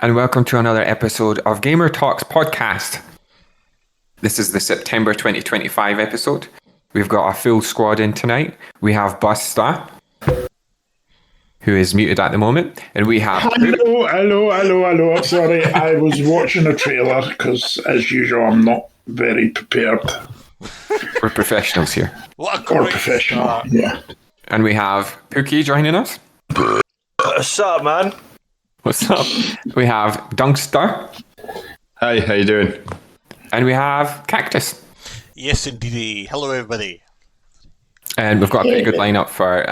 and welcome to another episode of Gamer Talks Podcast. This is the September 2025 episode. We've got a full squad in tonight. We have Busta, who is muted at the moment, and we have... Hello. Sorry, I was watching a trailer because, as usual, I'm not very prepared. We're professionals here. What a great professional, start. yeah. And we have Pookie joining us. What's up, man? What's up? We have Dunkster. Hi, how you doing? And we have Cactus. Yes, indeed. Hello, everybody. And we've got a pretty good lineup for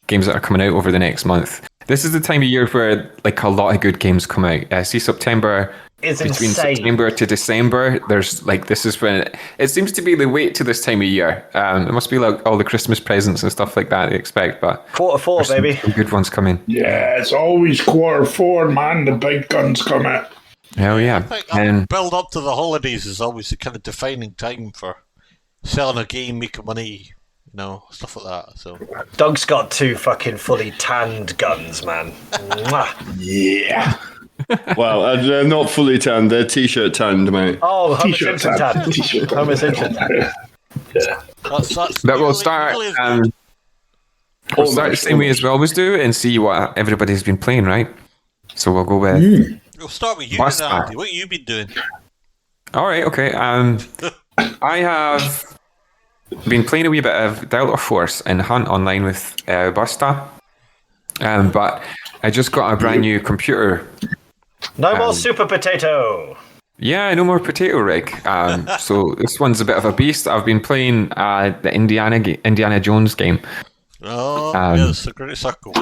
games that are coming out over the next month. This is the time of year where like a lot of good games come out. See, September... It's between insane. September to December, there's like this is when it seems to be the wait to this time of year. It must be like all the Christmas presents and stuff like that they expect, but Q4, baby. some good ones coming. Yeah, it's always Q4, man. The big guns come out. Hell yeah! I think And build up to the holidays is always the kind of defining time for selling a game, making money, stuff like that. So Doug's got two fucking fully tanned guns, man. Mwah. Yeah. Well, they're not fully tanned. They're t-shirt tanned, mate. Oh, Homer T-shirt Simpson tan. tan. T-shirt tan. Homer Simpson tan. Yeah. that's but we'll start. really We'll start the same way as we always do and see what everybody's been playing, right? So we'll go with. We'll start with you, What's then, that? Andy. What have you been doing? All right, okay. I have been playing a wee bit of Delta Force and Hunt online with Busta, but I just got a brand new computer. No more Super Potato. Yeah, no more Potato Rig. So this one's a bit of a beast. I've been playing the Indiana Jones game. Oh, yes, the Great Circle.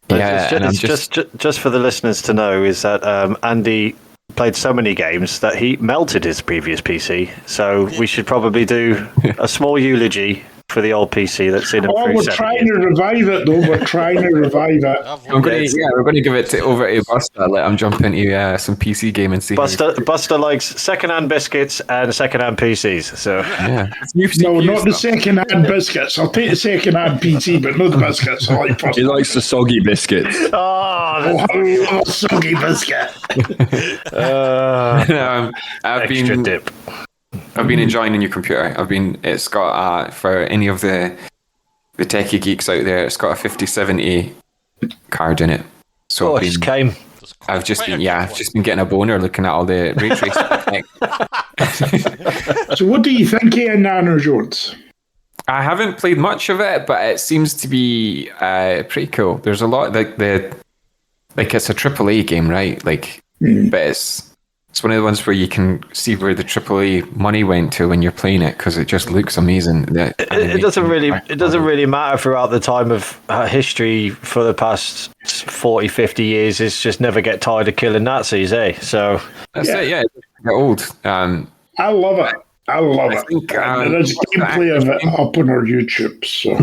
Yeah, and I'm Just for the listeners to know is that Andy played so many games that he melted his previous PC. So we should probably do a small eulogy for the old PC that's seen him Oh, through we're 7 trying years. to revive it, though. We're trying to revive it. we're going to give it over to Busta. Let him jump into some PC game and see. Buster likes second-hand biscuits and second-hand PCs. So Yeah, it's new No, CPU not the stuff. second-hand biscuits. I'll take the second-hand PC, but not the biscuits. I like first. He likes the soggy biscuits. Oh, Oh, I love soggy biscuit. I've been enjoying the new computer. It's got for any of the techie geeks out there, it's got a 5070 card in it. So it just came. I've just been getting a boner looking at all the ray tracing tech. So what do you think of Indiana Jones? I haven't played much of it, but it seems to be pretty cool. There's a lot like it's a AAA game, right? But it's one of the ones where you can see where the AAA money went to when you're playing it because it just looks amazing. It doesn't really matter throughout the time of history for the past 40, 50 years. It's just never get tired of killing Nazis, eh? So That's it. Yeah, it's get old. I love it. I think, there's gameplay of it up on our YouTube. So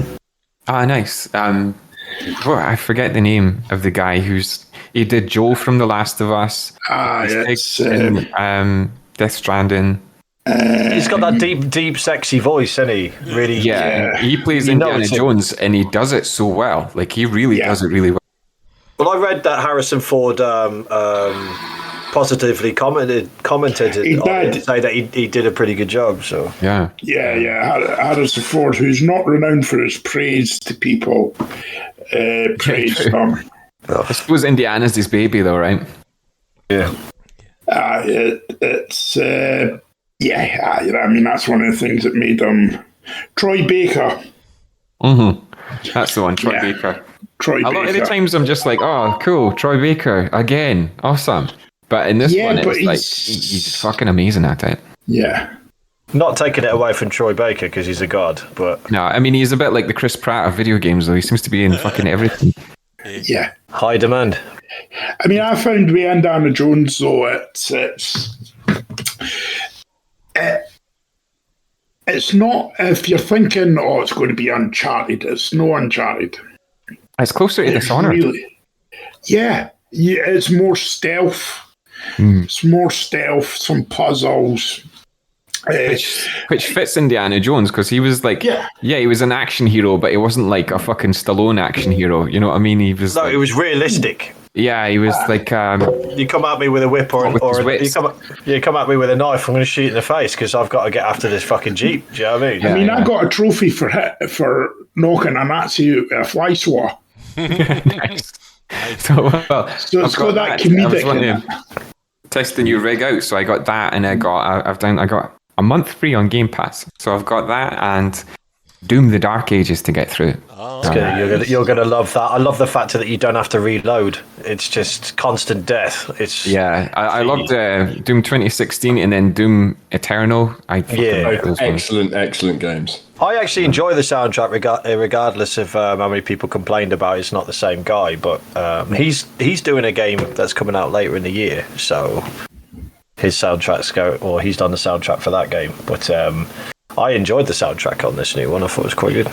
Nice. I forget the name of the guy he did Joel from The Last of Us. it's in, Death Stranding. He's got that deep, sexy voice, isn't he? Really. Yeah, he plays You know Indiana it's him. Jones, and he does it so well. Like he really does it really well. Well, I read that Harrison Ford positively commented on it to say that he did a pretty good job. So Yeah. Harrison Ford, who's not renowned for his praise to people, praised him. I suppose Indiana's his baby, though, right? yeah. It's I mean that's one of the things that made him Troy Baker. Mm-hmm. That's the one, Troy Baker. Troy A Baker. lot of the times I'm just like, oh, cool, Troy Baker again, awesome. But in this one, but it's like he's fucking amazing at it. Yeah. Not taking it away from Troy Baker because he's a god, but No, I mean he's a bit like the Chris Pratt of video games, though. He seems to be in fucking everything. Yeah. high demand. I mean, I found with Indiana Jones, though, it's not, if you're thinking, oh, it's going to be Uncharted, it's no Uncharted. It's closer to It's Dishonored. yeah, it's more stealth. It's more stealth, some puzzles. Which fits Indiana Jones because he was like, he was an action hero, but he wasn't like a fucking Stallone action hero. You know what I mean? He was. No, it was realistic. Yeah, he was like, You come at me with a whip or With his wits. you come at me with a knife, I'm going to shoot you in the face because I've got to get after this fucking Jeep. Do you know what I mean? Yeah. I mean, I got a trophy for knocking a Nazi out with a fly swatter. so well, So it's I've got that I was comedic wanting in to test the new rig out, so I got that, and I got a month free on Game Pass, so I've got that and Doom: The Dark Ages to get through. You're gonna love that. I love the fact that you don't have to reload. It's just constant death. It's I loved Doom 2016 and then Doom Eternal. I fucking like those ones. Excellent games. I actually enjoy the soundtrack regardless of how many people complained about it's not the same guy. But he's doing a game that's coming out later in the year, so his he's done the soundtrack for that game. But I enjoyed the soundtrack on this new one. I thought it was quite good.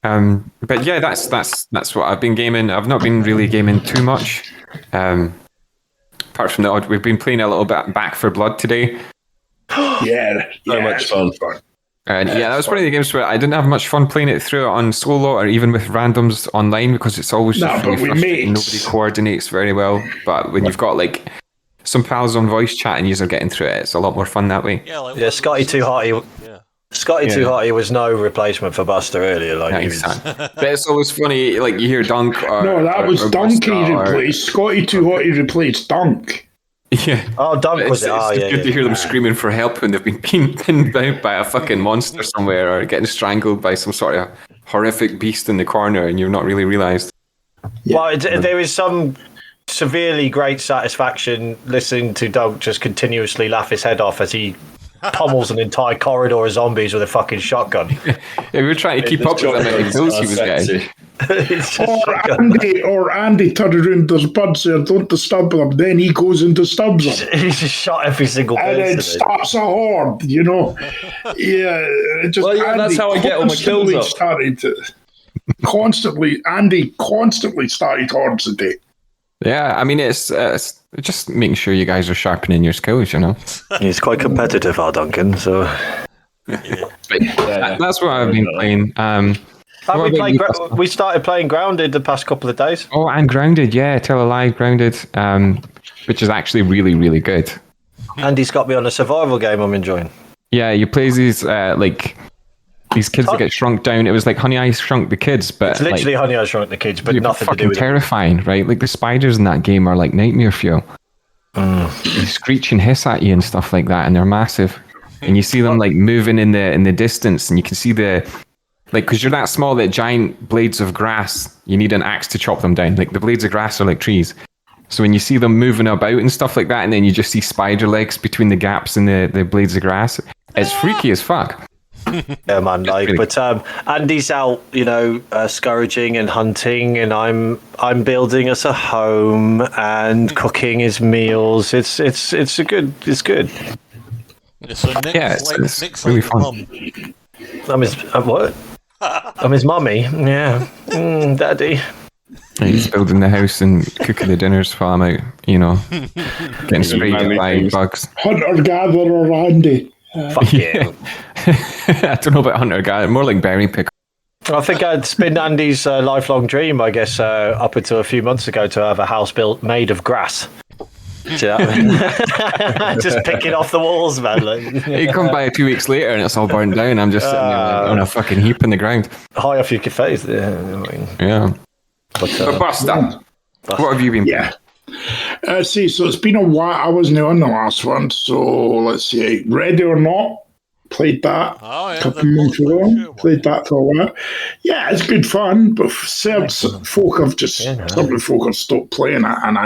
But yeah, that's what I've been gaming. I've not been really gaming too much. Apart from the odd, we've been playing a little bit Back 4 Blood today. So much fun. And yeah, that was one of the games where I didn't have much fun playing it through on solo or even with randoms online because it's always just really frustrating. Nobody coordinates very well. But when you've got like some pals on voice chat and you're getting through it, it's a lot more fun that way. Yeah, Scotty Too Hearty. Scotty Too Hearty was no replacement for Buster earlier. Like he was. But it's always funny, like you hear Dunk. No, that was Dunk he replaced. Scotty Too Hearty replaced Dunk. Yeah. Oh, Dunk was it? It's good to hear them screaming for help when they've been pinned down by a fucking monster somewhere or getting strangled by some sort of horrific beast in the corner and you've not really realised. Well, there is some severely great satisfaction listening to Dunk just continuously laugh his head off as he pummels an entire corridor of zombies with a fucking shotgun. Yeah, we were trying to keep up with how many kills he was getting. Or Andy turned around, there's buds there, don't disturb them. Then he goes and disturbs them. He just shot every single person. And then starts a horde, you know. Yeah, that's how I get all my kills up. Andy constantly started hordes a day. Yeah, I mean, it's just making sure you guys are sharpening your skills, you know. He's quite competitive, our Duncan, so... That's what I've been playing. We started playing Grounded the past couple of days. Oh, and Grounded, yeah, Tell a Lie, Grounded, which is actually really, really good. Andy's got me on a survival game I'm enjoying. Yeah, you play these these kids that get shrunk down. It was like Honey, I Shrunk the Kids, but it's literally Honey, I Shrunk the Kids, but nothing to do with terrifying, right? Like the spiders in that game are like nightmare fuel. They screech and hiss at you and stuff like that, and they're massive. And you see them like moving in the distance, and you can see because you're that small that giant blades of grass, you need an axe to chop them down. Like the blades of grass are like trees. So when you see them moving about and stuff like that, and then you just see spider legs between the gaps in the blades of grass, it's freaky as fuck. Yeah, man. But Andy's out, scourging and hunting, and I'm building us a home and cooking his meals. It's good. So Nick's really like fun. I'm his what? I'm his mummy. Yeah, Daddy. He's building the house and cooking the dinners while I'm out, getting sprayed by bugs. Hunter-gatherer Andy. Fuck yeah. I don't know about hunter-gatherer, more like berry picker. I think it's been Andy's lifelong dream, I guess, up until a few months ago, to have a house built made of grass. Just picking off the walls, man. You come by 2 weeks later and it's all burned down. I'm just sitting there on a fucking heap in the ground. High off your face. Yeah. But Buster, what have you been playing? So it's been a while. I wasn't on the last one, so let's see. Ready or Not, played that a couple of months ago. Played that for a while. Yeah, it's good fun, but certain folk have stopped playing it, and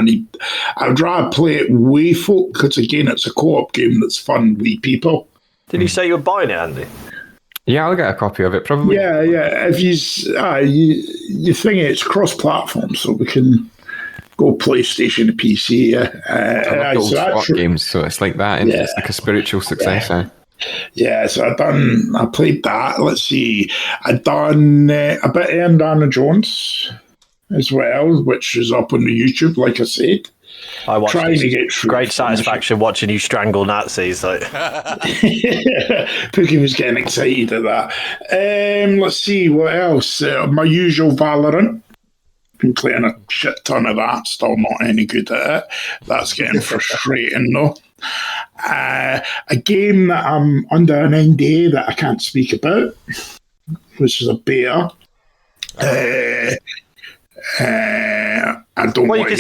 I'd rather play it with folk, because again, it's a co-op game that's fun with people. Did you say you were buying it, Andy? Yeah, I'll get a copy of it, probably. Yeah. If you think it's cross-platform, so we can go PlayStation to PC. I love old SWAT games, so it's like that, and it's like a spiritual successor. Yeah, so I played that. Let's see, I done a bit of Indiana Jones as well, which is up on the YouTube, like I said. I watched trying to get through. Great satisfaction watching you strangle Nazis. Like. Pookie was getting excited at that. Let's see, what else? My usual Valorant. Been playing a shit ton of that. Still not any good at it. That's getting frustrating though. A game that I'm under an NDA that I can't speak about, which is a beta. I don't. Well, you can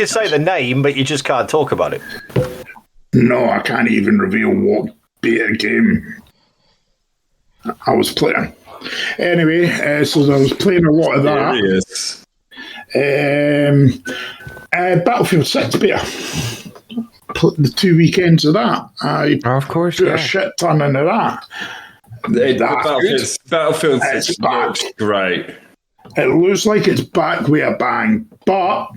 say the name, but you just can't talk about it. No, I can't even reveal what beta game I was playing. Anyway, so I was playing a lot of that. Battlefield 6 beta. The 2 weekends of that. I of course, put a shit ton into that. Battlefield 6 looks great. It looks like it's back with a bang, but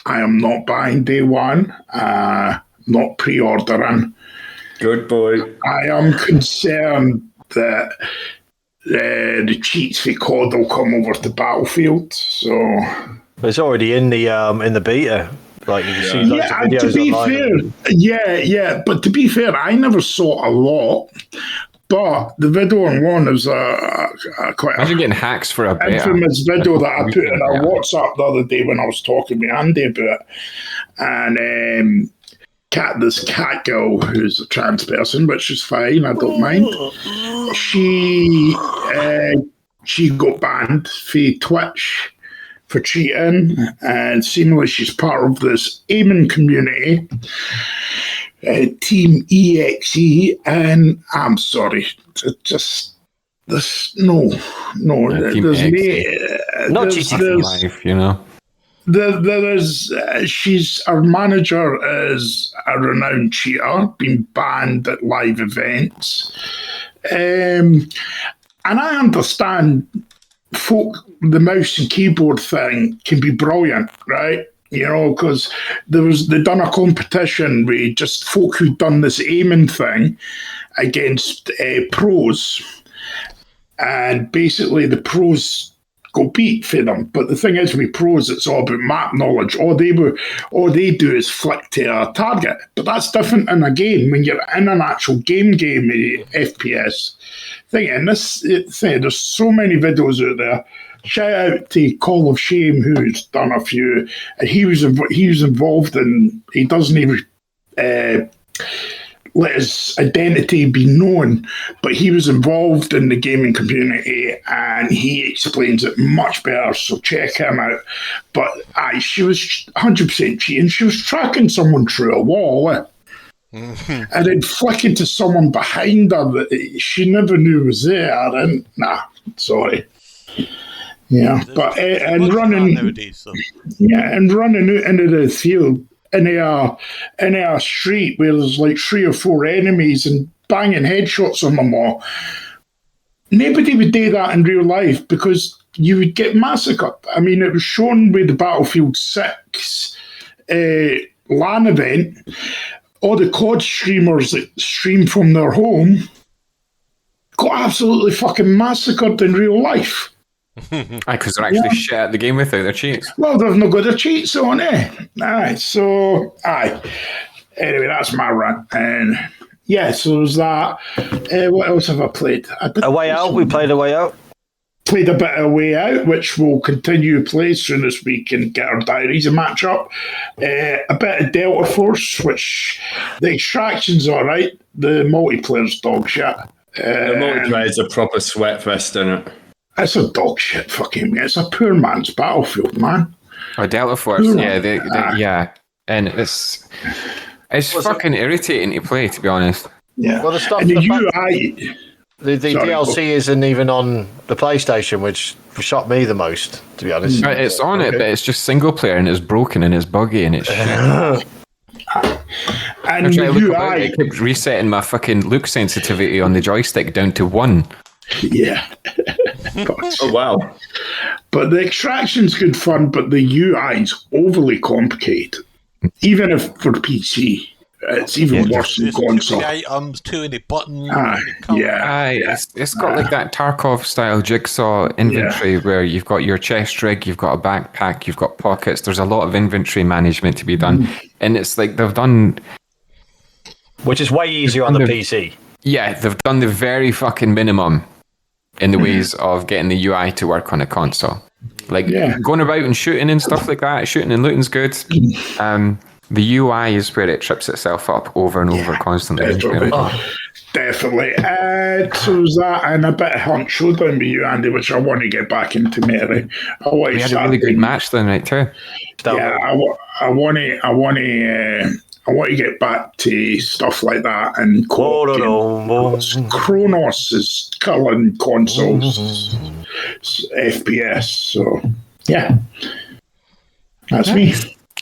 I am not buying day one. Not pre-ordering. Good boy. I am concerned that the cheats for COD will come over to Battlefield. So it's already in the beta. Like you can see loads of videos to be online. fair, but to be fair, I never saw a lot. But the video on one is quite imagine getting hacks for a beta. Infamous video that I put in our WhatsApp the other day when I was talking to Andy about it. And this cat girl who's a trans person, which is fine, I don't mind. She got banned for Twitch for cheating, and seemingly she's part of this aiming community. Team EXE, and I'm sorry, just this there's not cheating life, you know. There is her manager is a renowned cheater, been banned at live events, and I understand the mouse and keyboard thing can be brilliant, right? You know, because they done a competition with just folk who'd done this aiming thing against pros, and basically the pros go beat for them. But the thing is, with pros, it's all about map knowledge. All they do is flick to a target. But that's different in a game when you're in an actual game FPS thing. And this thing, there's so many videos out there. Shout out to Call of Shame, who's done a few. He was involved in. He doesn't even let his identity be known, but he was involved in the gaming community, and he explains it much better. So check him out. But she was 100% cheating. She was tracking someone through a wall. And then flicking to someone behind her that she never knew was there. And sorry. Yeah, but and running nowadays, so. Yeah, and running out into the field in a street where there's like 3 or 4 enemies and banging headshots on them all. Nobody would do that in real life because you would get massacred. I mean, it was shown with the Battlefield 6 LAN event. All the COD streamers that stream from their home got absolutely fucking massacred in real life. Because they're actually shit at the game without their cheats. Well, they've not got their cheats on, eh? Anyway, that's my rant. And so there's that. What else have I played? A Way Out. We played A Way Out. Played a bit of A Way Out, which we'll continue to play as soon as we can get our diaries a match up. A bit of Delta Force, which the extraction's all right. The multiplayer's dog shit. The multiplayer's a proper sweat fest, isn't it? It's a dog shit fucking. It's a poor man's Battlefield, man. Oh, Delta Force, yeah, and it's fucking irritating to play, to be honest. Yeah. Well, the stuff. And the UI. The DLC isn't even on the PlayStation, which shocked me the most, to be honest. It's on it, but it's just single player and it's broken and it's buggy and it's shit. And the UI. It kept resetting my fucking look sensitivity on the joystick down to 1. Yeah. Oh, wow. But the extraction's good fun, but the UI's overly complicated. Even if for PC, it's even worse than console. Items, too many buttons. It's got like that Tarkov style jigsaw inventory where you've got your chest rig, you've got a backpack, you've got pockets. There's a lot of inventory management to be done. And it's like they've done... Which is way easier on the PC. Yeah, they've done the very fucking minimum in the ways of getting the UI to work on a console. Like going about and shooting and stuff like that. Shooting and looting's good. The UI is where it trips itself up over and over constantly. Definitely. So was that and a bit of Hunt Showdown with you, Andy, which I want to get back into, Mary. We had a really good match then, right, too. Yeah, I want to get back to stuff like that and Chronos is killing consoles, FPS. So yeah, that's me.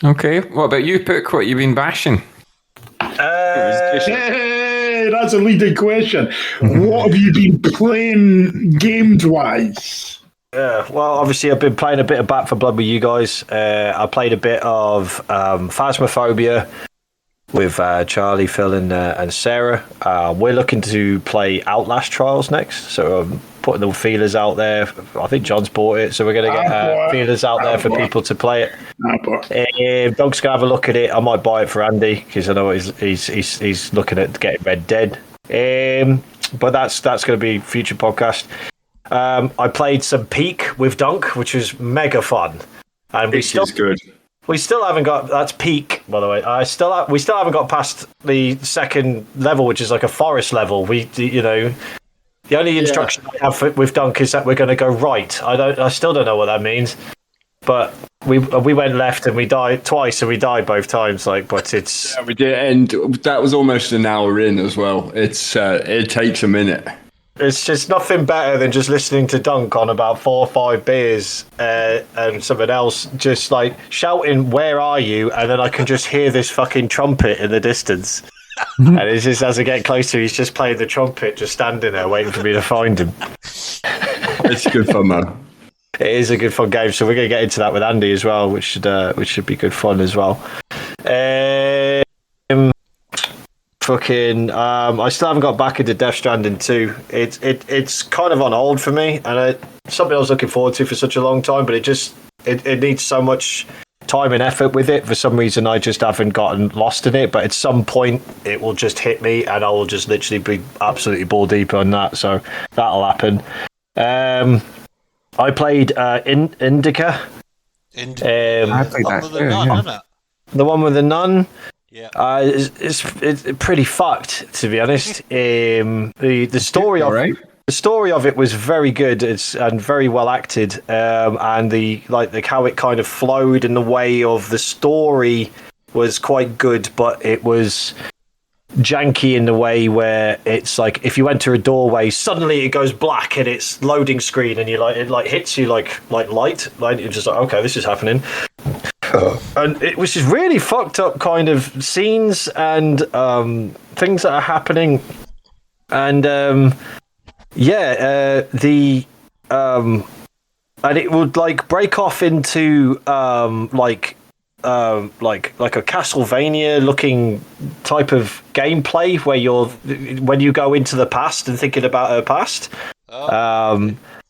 Okay, what about you, Pook? What you been bashing? Hey, that's a leading question. What have you been playing games-wise? Yeah, well, obviously I've been playing a bit of Back 4 Blood with you guys. I played a bit of Phasmophobia with Charlie, Phil, and Sarah. We're looking to play Outlast Trials next, so I'm putting the feelers out there. I think John's bought it, so we're going to get feelers out there for people to play it. Doug's going to have a look at it. I might buy it for Andy because I know he's looking at getting Red Dead. But that's going to be future podcast. I played some Peak with Dunk, which was mega fun, and is good. We still haven't got. That's Peak, by the way. We still haven't got past the second level, which is like a forest level. The only instruction I have with Dunk is that we're going to go right. I still don't know what that means, but we went left and we died twice, and we died both times. But it's we did, and that was almost an hour in as well. It takes a minute. It's just nothing better than just listening to Dunk on about 4 or 5 beers and something else, just like shouting, "Where are you?" And then I can just hear this fucking trumpet in the distance. And it's just as I get closer, he's just playing the trumpet, just standing there waiting for me to find him. It's good fun, man. It is a good fun game, so we're going to get into that with Andy as well, which should be good fun as well. I still haven't got back into Death Stranding 2. It's kind of on hold for me, and something I was looking forward to for such a long time, but it needs so much time and effort with it. For some reason, I just haven't gotten lost in it, but at some point it will just hit me and I will just literally be absolutely ball deep on that, so that'll happen. I played Indica. I played that too, yeah. The one with the nun. Yeah. It's pretty fucked, to be honest. The story of it. The story of it was very good and very well acted, and the how it kind of flowed in the way of the story was quite good, but it was janky in the way where it's like if you enter a doorway, suddenly it goes black and it's loading screen, and it hits you like light, you're just like, okay, this is happening. And it was just really fucked up kind of scenes and things that are happening, and and it would like break off into like a Castlevania looking type of gameplay where when you go into the past and thinking about her past.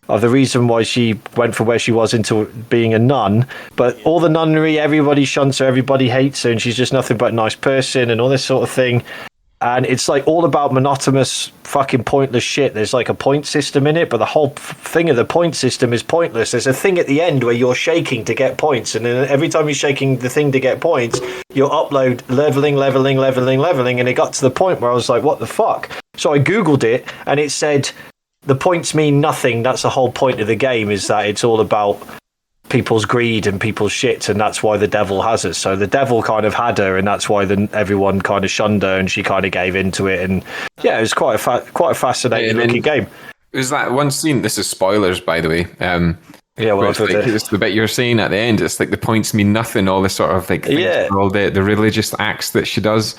Of the reason why she went from where she was into being a nun, but all the nunnery, everybody shunts her, everybody hates her, and she's just nothing but a nice person and all this sort of thing. And it's like all about monotonous, fucking pointless shit. There's like a point system in it, but the whole thing of the point system is pointless. There's a thing at the end where you're shaking to get points, and then every time you're shaking the thing to get points, you'll upload leveling, and it got to the point where I was like, what the fuck? So I Googled it, and it said, the points mean nothing. That's the whole point of the game, is that it's all about people's greed and people's shit, and that's why the devil has it. So the devil kind of had her, and that's why everyone kind of shunned her, and she kind of gave into it. And yeah, it was quite a fascinating looking game. It was that one scene. This is spoilers, by the way. It's the bit you're saying at the end. It's like the points mean nothing. All the sort of like all the religious acts that she does,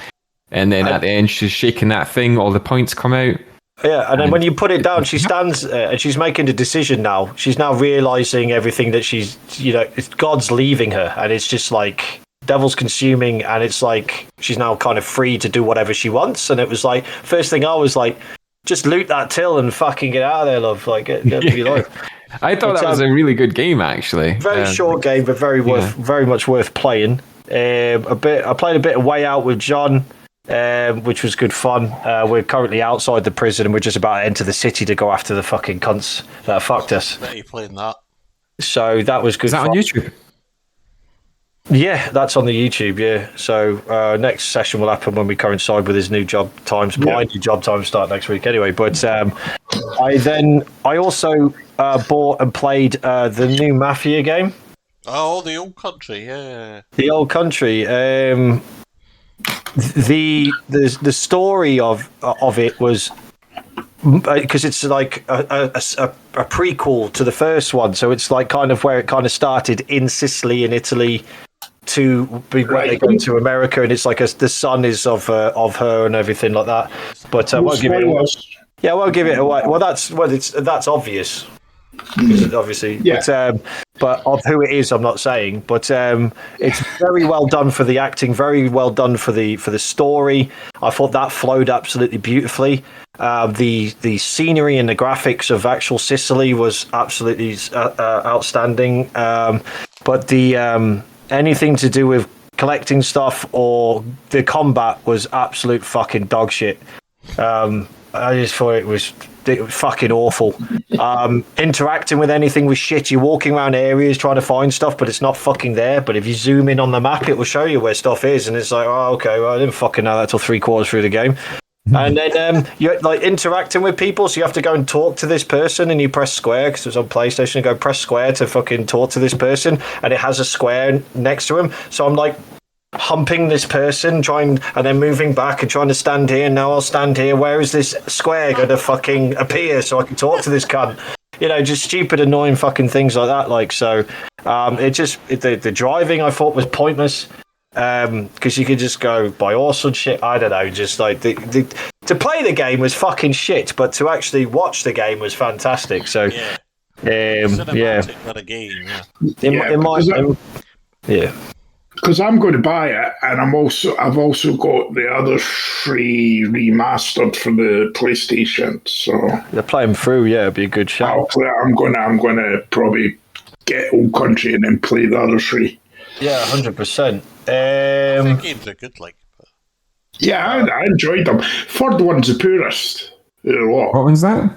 and then at the end she's shaking that thing. All the points come out. Yeah, and then when you put it down, she stands and she's making the decision now. She's now realizing everything that it's God's leaving her, and it's just like devil's consuming, and it's like she's now kind of free to do whatever she wants. And it was like, first thing I was like, just loot that till and fucking get out of there, love. Like, get your life. I thought that was a really good game, actually. Very short game, but very much worth playing. I played a bit of Way Out with John. Which was good fun. We're currently outside the prison, and we're just about to enter the city to go after the fucking cunts that fucked us. I bet you playing that. So that was good. Is that on YouTube? Yeah, that's on the YouTube. Yeah. So next session will happen when we coincide with his new job times. My new job times start next week anyway. But I also bought and played the new Mafia game. Oh, the Old Country, yeah. The Old Country. The story of it was, because it's like a prequel to the first one, so it's like kind of where it kind of started in Sicily in Italy to be where they go to America, and it's like the son is of her and everything like that. But I won't give it away. Yeah, I won't give it away. Well, that's obvious. Obviously, but of who it is, I'm not saying. But it's very well done for the acting, very well done for the story. I thought that flowed absolutely beautifully. The scenery and the graphics of actual Sicily was absolutely outstanding. But the anything to do with collecting stuff or the combat was absolute fucking dog shit. I just thought it was fucking awful. Interacting with anything was shit. You're walking around areas trying to find stuff, but it's not fucking there. But if you zoom in on the map, it will show you where stuff is, and it's like, oh, okay, well, I didn't fucking know that till 3/4 through the game. And then you're like interacting with people, so you have to go and talk to this person, and you press square because it was on PlayStation. You go press square to fucking talk to this person, and it has a square next to him. So I'm like humping this person, and then moving back and trying to stand here. Now I'll stand here. Where is this square going to fucking appear so I can talk to this cunt? You know, just stupid, annoying fucking things like that. Like, so the driving I thought was pointless. Because you could just go by horse and shit. I don't know. Just like to play the game was fucking shit, but to actually watch the game was fantastic. So What a game! Yeah. Because I'm going to buy it, and I've also got the other 3 remastered for the PlayStation. So they're playing through. Yeah, it'd be a good shout. I'm gonna probably get Old Country and then play the other 3. Yeah, 100%. The games are good, like. Yeah, I enjoyed them. Third one's the poorest. What one's that?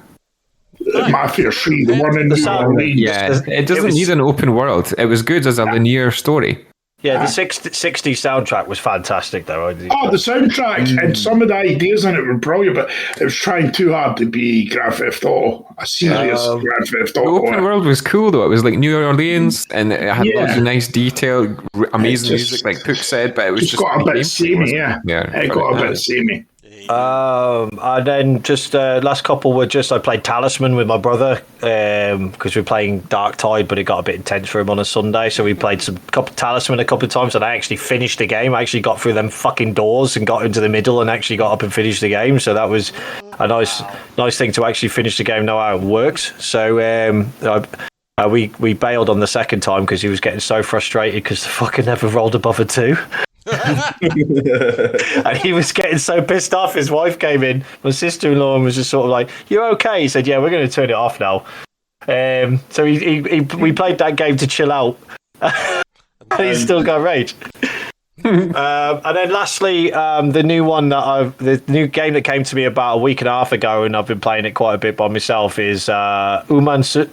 Mafia 3, the one in New Orleans. Yeah, it doesn't need an open world. It was good as a linear story. Yeah, the 60 soundtrack was fantastic, though. The soundtrack and some of the ideas in it were brilliant, but it was trying too hard to be Grand Theft Auto, a serious Grand Theft Auto. The open world was cool, though. It was like New Orleans, and it had lots of nice detail, amazing music, like Pook said, but it was just got a bit samey, it got a bit samey. And then just last couple were I played Talisman with my brother because we were playing Dark Tide, but it got a bit intense for him on a Sunday, so we played Talisman a couple of times, and I actually finished the game. I actually got through them fucking doors and got into the middle and actually got up and finished the game, so that was a nice thing to actually finish the game, know how it works. So we bailed on the second time because he was getting so frustrated because the fucking never rolled above a 2. And he was getting so pissed off. His wife came in, my sister-in-law, and was just sort of like, "You okay?" He said, "Yeah, we're going to turn it off now." So we played that game to chill out, and he's still got rage. And then lastly, the new game that came to me about a week and a half ago, and I've been playing it quite a bit by myself, is Umanusumi,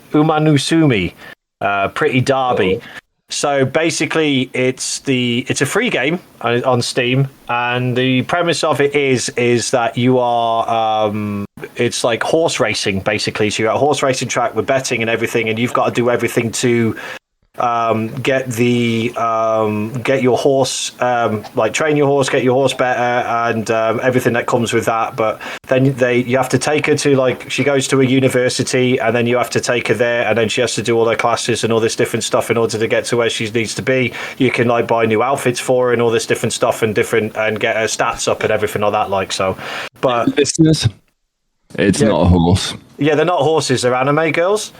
Pretty Derby. So basically, it's a free game on Steam, and the premise of it is that you are it's like horse racing basically. So you're at a horse racing track with betting and everything, and you've got to do everything to get your horse, like train your horse, get your horse better, and everything that comes with that. But then you have to take her to, like, she goes to a university, and then you have to take her there, and then she has to do all her classes and all this different stuff in order to get to where she needs to be. You can like buy new outfits for her and all this different stuff and get her stats up and everything like that. Like, so, but listeners, it's not a horse. Yeah, they're not horses; they're anime girls.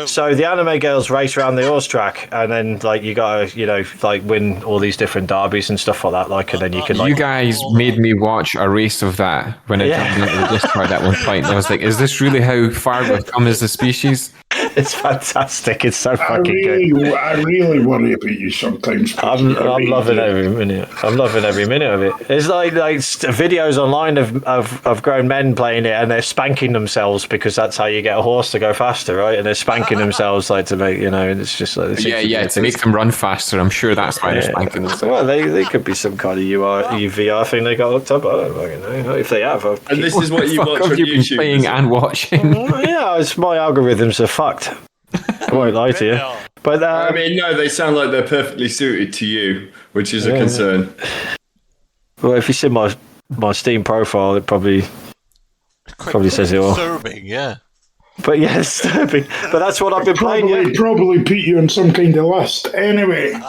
So the anime girls race around the horse track, and then like you gotta, like win all these different derbies and stuff like that. Like, and then you can. Like, you guys made me watch a race of that when I jumped into the Discord at one point. And I was like, "Is this really how far we've come as a species?" It's fantastic. It's so fucking good. I really worry about you sometimes. I'm loving every minute. I'm loving every minute of it. It's like videos online of grown men playing it, and they're spanking themselves because that's how you get a horse to go faster, right? And they're spanking themselves like to make, and it's just like to make them run faster. I'm sure that's why they're spanking themselves. Well, they could be some kind of UVR thing they got hooked up. I don't fucking know if they have. And this is what you watch on you've YouTube. Been playing and watching. Yeah, it's my algorithms are fucked. I won't lie to you. But I mean, no, they sound like they're perfectly suited to you, which is a concern. Well, if you see my Steam profile, it probably says it all. Disturbing, yeah. But yeah, it's disturbing. But that's what I've been playing. Probably put you on some kind of list. Anyway,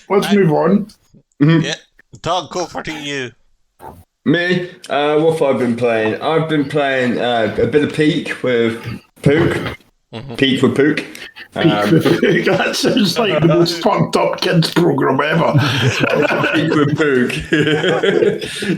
let's move on. Yeah, Doug, go for you. Me? What have I been playing? I've been playing a bit of Peak with Pook. Peak with Pook. That sounds like the most fucked up kids program ever. Peak with Pook.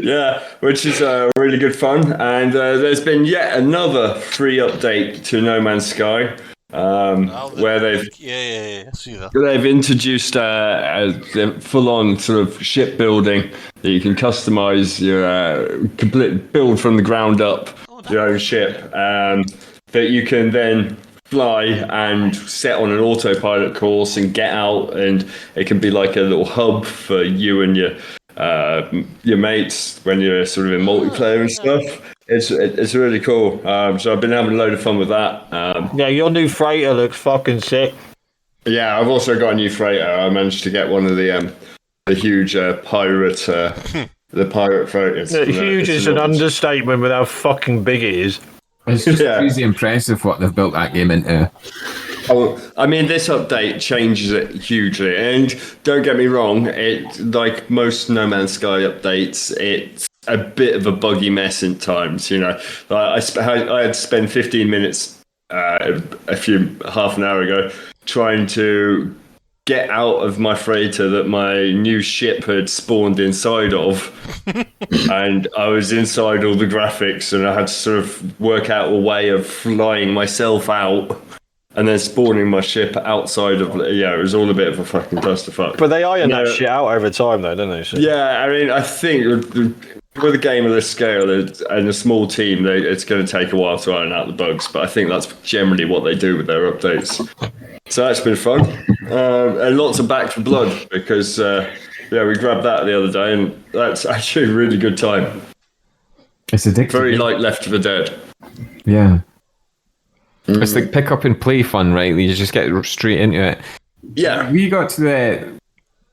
Yeah, which is really good fun. And there's been yet another free update to No Man's Sky. Where they've see that. They've introduced a full-on sort of shipbuilding that you can customize your complete build from the ground up your own ship that you can then fly and set on an autopilot course and get out, and it can be like a little hub for you and your mates when you're sort of in multiplayer and stuff. It's really cool. So I've been having a load of fun with that. Yeah, your new freighter looks fucking sick. Yeah, I've also got a new freighter. I managed to get one of the huge pirate the pirate freighters. Huge is an understatement with how fucking big it is. It's just crazy impressive what they've built that game into. Oh, I mean, this update changes it hugely. And don't get me wrong, it like most No Man's Sky updates, it's a bit of a buggy mess in times. I had to spend 15 minutes half an hour ago trying to get out of my freighter that my new ship had spawned inside of. And I was inside all the graphics, and I had to sort of work out a way of flying myself out and then spawning my ship outside of... Yeah, it was all a bit of a fucking clusterfuck. But they iron that shit out over time, though, don't they? So. Yeah, I mean, I think with a game of this scale and a small team, it's going to take a while to iron out the bugs, but I think that's generally what they do with their updates. So that's been fun. And lots of Back 4 Blood, because we grabbed that the other day, and that's actually a really good time. It's addictive. Very like Left 4 Dead. Yeah. It's like pick up and play fun, right? You just get straight into it. Yeah. We got to the...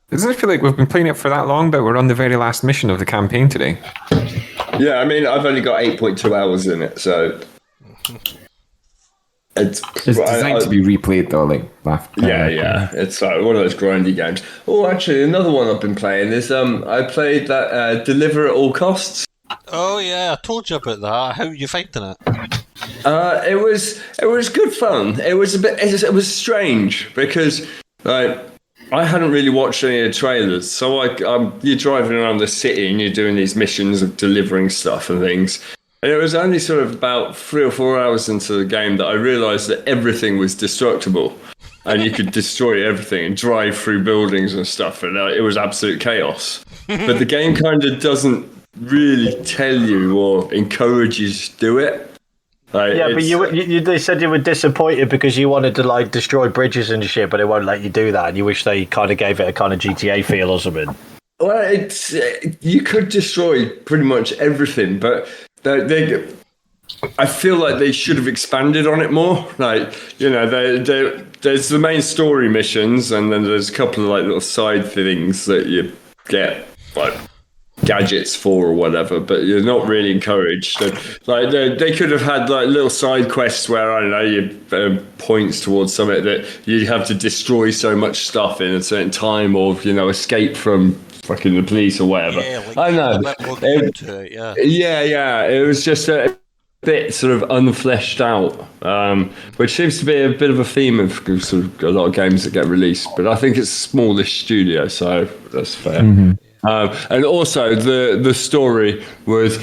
Doesn't it feel like we've been playing it for that long, but we're on the very last mission of the campaign today? Yeah, I mean, I've only got 8.2 hours in it, so... It's designed to be replayed, though, like... Yeah. It's like one of those grindy games. Oh, actually, another one I've been playing is... I played that Deliver at All Costs. Oh, yeah, I told you about that. How are you finding it? It was good fun. It was strange because like I hadn't really watched any of the trailers. So you're driving around the city and you're doing these missions of delivering stuff and things. And it was only sort of about 3 or 4 hours into the game that I realised that everything was destructible, and you could destroy everything and drive through buildings and stuff. And it was absolute chaos. But the game kind of doesn't really tell you or encourage you to do it. Like, yeah, but they said you were disappointed because you wanted to like destroy bridges and shit, but it won't let you do that, and you wish they kind of gave it a kind of GTA feel or something. Well, you could destroy pretty much everything, but I feel like they should have expanded on it more. Like, there's the main story missions, and then there's a couple of like little side things that you get like gadgets for or whatever, but you're not really encouraged. And, like they could have had like little side quests where I don't know you points towards something that you have to destroy so much stuff in a certain time, or escape from fucking the police or whatever. Yeah, like I know. Yeah. It was just a bit sort of unfleshed out, which seems to be a bit of a theme of sort of a lot of games that get released. But I think it's a smallish studio, so that's fair. Mm-hmm. And also the story was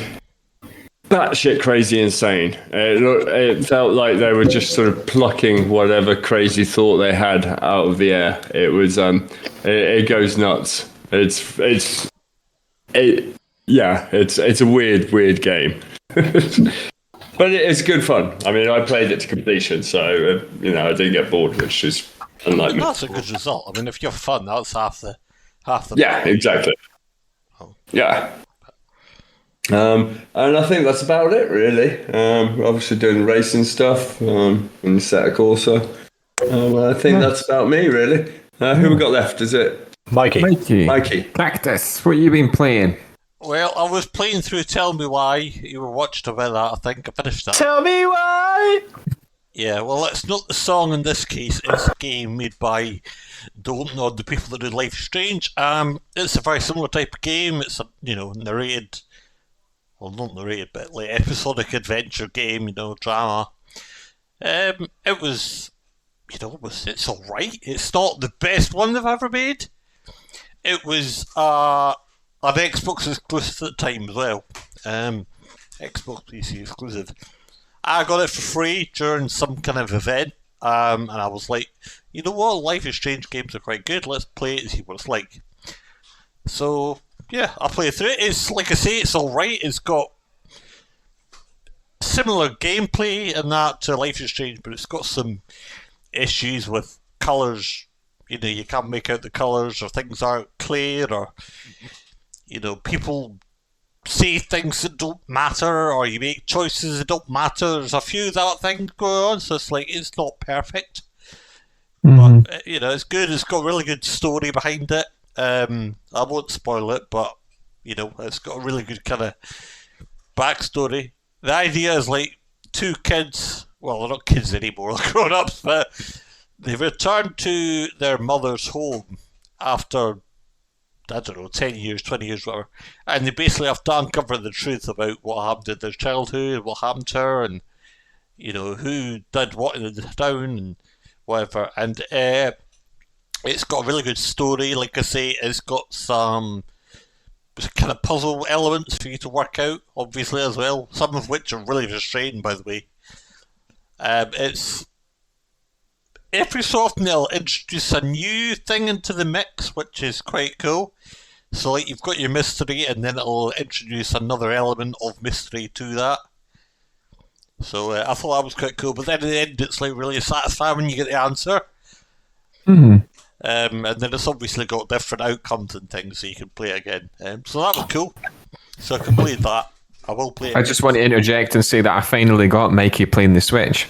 batshit crazy insane. It felt like they were just sort of plucking whatever crazy thought they had out of the air. It was it goes nuts. It's a weird game. But it's good fun. I mean, I played it to completion, so I didn't get bored, which is unlike me. That's a good result. I mean, if you're fun, that's half the. Yeah, exactly. Oh. Yeah. And I think that's about it, really. Obviously doing racing stuff in Assetto Corsa. I think that's about me, really. Who we got left? Is it Mikey? Cactus, what have you been playing? Well, I was playing through Tell Me Why. You were watched about that, I think. I finished that. Tell me why! Yeah, well, it's not the song in this case. It's a game made by the people that do Life is Strange. It's a very similar type of game. It's a, narrated, well, not narrated, but like episodic adventure game, drama. It was, it's alright. It's not the best one they've ever made. It was, an Xbox exclusive at the time as well. Xbox PC exclusive. I got it for free during some kind of event, and I was like, you know what, Life is Strange games are quite good, let's play it and see what it's like. So, yeah, I played through it. It's, like I say, it's alright. It's got similar gameplay and that to Life is Strange, but it's got some issues with colours. You can't make out the colours, or things aren't clear, or people say things that don't matter, or you make choices that don't matter. There's a few that things going on, so it's like, it's not perfect. Mm-hmm. But, it's good. It's got a really good story behind it. I won't spoil it, but, it's got a really good kind of backstory. The idea is like two kids, well, they're not kids anymore, they're grown-ups, but they return to their mother's home after, I don't know, 10 years, 20 years, whatever. And they basically have to uncover the truth about what happened in their childhood, what happened to her, and, who did what in the town, and whatever. And it's got a really good story. Like I say, it's got some kind of puzzle elements for you to work out, obviously, as well. Some of which are really frustrating, by the way. It's... Every so often they'll introduce a new thing into the mix, which is quite cool. So, like, you've got your mystery, and then it'll introduce another element of mystery to that. So, I thought that was quite cool. But then at the end, it's, like, really satisfying when you get the answer. Mm-hmm. And then it's obviously got different outcomes and things, so you can play it again. So that was cool. So I completed that. I will play it. I just want to interject and say that I finally got Mikey playing the Switch.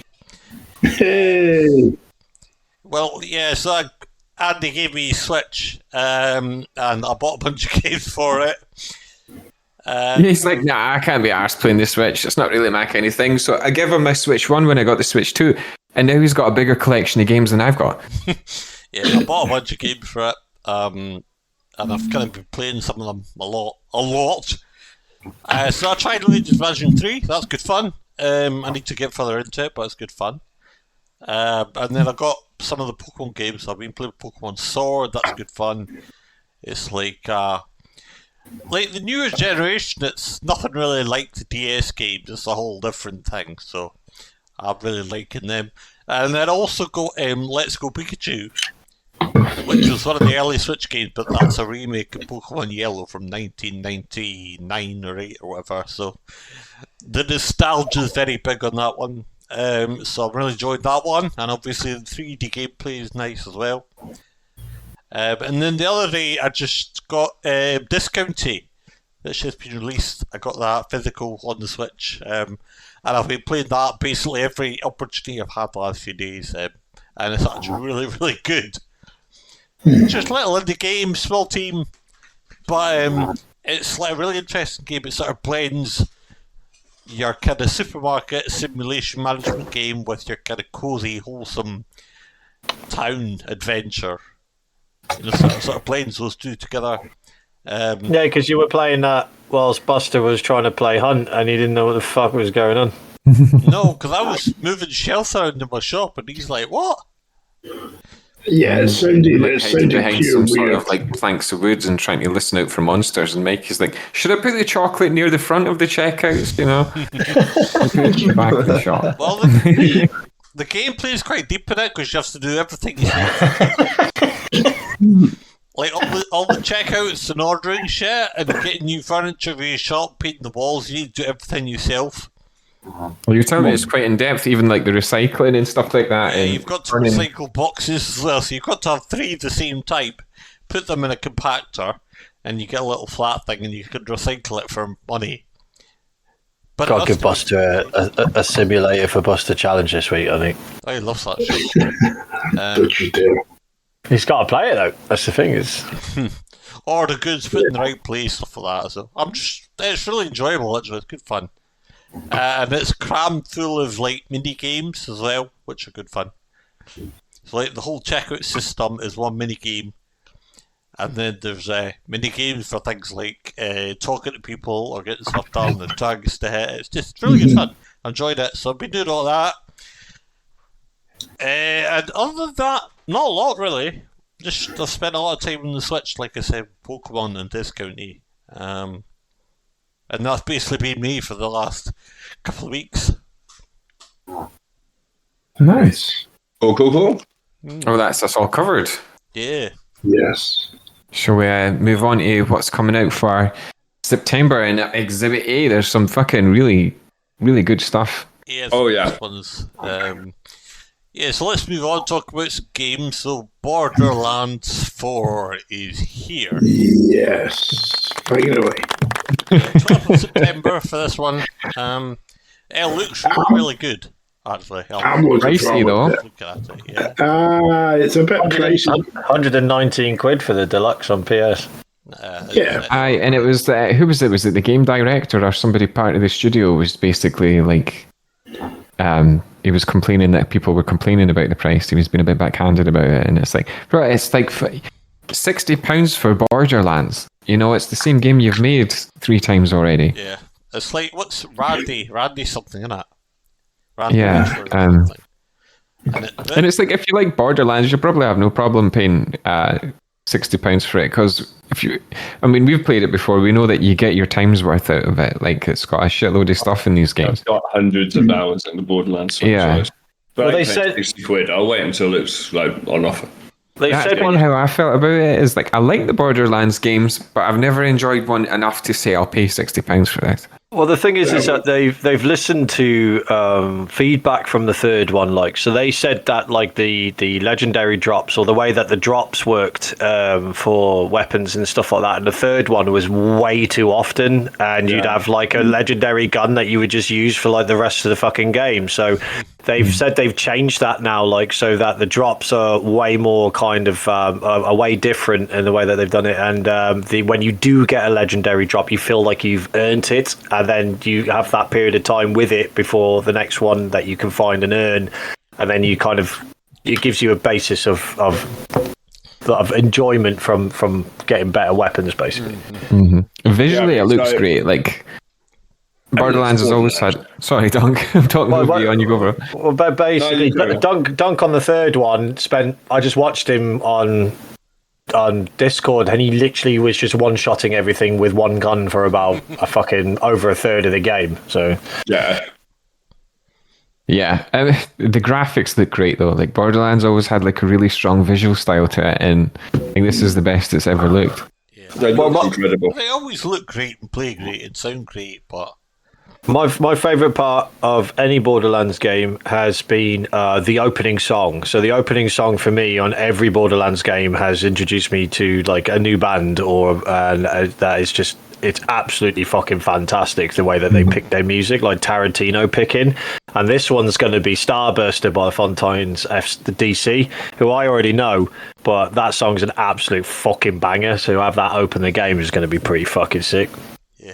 Hey! Well, yeah, so Andy gave me a Switch, and I bought a bunch of games for it. He's like, nah, I can't be arsed playing the Switch. It's not really my kind of thing. So I gave him my Switch 1 when I got the Switch 2, and now he's got a bigger collection of games than I've got. Yeah, I bought a bunch of games for it, and I've kind of been playing some of them a lot. So I tried Luigi's Mansion 3, that's good fun. I need to get further into it, but it's good fun. And then I got some of the Pokemon games. I've been playing Pokemon Sword. That's good fun. It's like the newer generation. It's nothing really like the DS games. It's a whole different thing. So I'm really liking them. And then I also got Let's Go Pikachu, which was one of the early Switch games, but that's a remake of Pokemon Yellow from 1999 or 8 or whatever. So the nostalgia is very big on that one. So I've really enjoyed that one, and obviously the 3D gameplay is nice as well. And then the other day I just got Discounty, which has been released. I got that physical on the Switch, and I've been playing that basically every opportunity I've had the last few days, and it's actually really, really good. Just a little indie game, small team, but it's like a really interesting game. It sort of blends your kind of supermarket simulation management game with your kind of cozy, wholesome town adventure. Sort of blends those two together. Yeah, because you were playing that whilst Buster was trying to play Hunt, and he didn't know what the fuck was going on. No, because I was moving shelves around in my shop, and he's like, "What?" Yeah, it Like hiding sounded behind pure some sort weird. of like planks of wood and trying to listen out for monsters. And Mike is like, "Should I put the chocolate near the front of the checkouts? You know, put it at the back of the shop." Well, the gameplay is quite deep in it because you have to do everything yourself. Like all the checkouts and ordering shit and getting new furniture for your shop, painting the walls, you need to do everything yourself. Well, you're telling me it's quite in depth, even like the recycling and stuff like that. Yeah, and you've got to recycle boxes as well, so you've got to have 3 of the same type, put them in a compactor, and you get a little flat thing and you can recycle it for money. But Got to give Buster a simulator for Buster Challenge this week, I think. I love that shit. Don't you dare. He's got to play it, though. That's the thing. Or the goods put in the right place, stuff like that. So it's really enjoyable, actually. It's good fun. And it's crammed full of like mini games as well, which are good fun. So like the whole checkout system is one mini game, and then there's mini games for things like talking to people or getting stuff done and targets to hit. It's just really good fun. I enjoyed it, so I've been doing all that. And other than that, not a lot really. Just I've spent a lot of time on the Switch, like I said, Pokemon and Discounty. And that's basically been me for the last couple of weeks. Nice. Cool. Oh, that's us all covered. Yeah. Yes. Shall we move on to what's coming out for September in Exhibit A? There's some fucking really, really good stuff. Yeah. Oh, yeah. Ones. So let's move on, talk about some games. So Borderlands 4 is here. Yes. Finally. 12th of September for this one. It looks really good, actually. I'm looking Pricey, though. Look at it, yeah. It's a bit pricey. 119 quid for the deluxe on PS. Yeah. Aye, and it was who was it? Was it the game director or somebody part of the studio? Was basically like, he was complaining that people were complaining about the price. He was being a bit backhanded about it, and it's like, bro, it's like £60 for Borderlands. You know, it's the same game you've made 3 times already. Yeah. It's like, what's Randy? Randy something, isn't it? Randy Yeah. and And it's like, if you like Borderlands, you probably have no problem paying £60 for it, because we've played it before. We know that you get your time's worth out of it. Like, it's got a shitload of stuff in these games. I've got hundreds of hours in the Borderlands franchise. Yeah. But Well, they they said said- 60 quid. I'll wait until it's like on offer. They That's said kind of how I felt about it. Is like, I like the Borderlands games, but I've never enjoyed one enough to say I'll pay £60 for this. Well, the thing is that they've listened to feedback from the third one. Like, so they said that like the legendary drops, or the way that the drops worked for weapons and stuff like that, and the third one was way too often, and you'd have like a legendary gun that you would just use for like the rest of the fucking game. So they've said they've changed that now, like, so that the drops are way more kind of are way different in the way that they've done it, and when you do get a legendary drop, you feel like you've earned it. And then you have that period of time with it before the next one that you can find and earn, and then you kind of, it gives you a basis of enjoyment from getting better weapons, basically. Mm-hmm. Visually, Yeah, it looks so- great. Like, Borderlands has always had. Sorry, Dunk. I'm talking over you, on you go, bro. Well, but basically, No, you go. Dunk on the third one I just watched him on Discord, and he literally was just one-shotting everything with one gun for about over a third of the game. So Yeah. Yeah, the graphics look great though. Like, Borderlands always had like a really strong visual style to it, and I think this is the best it's ever looked. They look incredible. They always look great and play great and sound great, but my favourite part of any Borderlands game has been the opening song. So the opening song for me on every Borderlands game has introduced me to like a new band, that is just, it's absolutely fucking fantastic the way that they pick their music, like Tarantino picking. And this one's going to be Starburster by Fontaines DC, who I already know, but that song's an absolute fucking banger. So to have that open the game is going to be pretty fucking sick.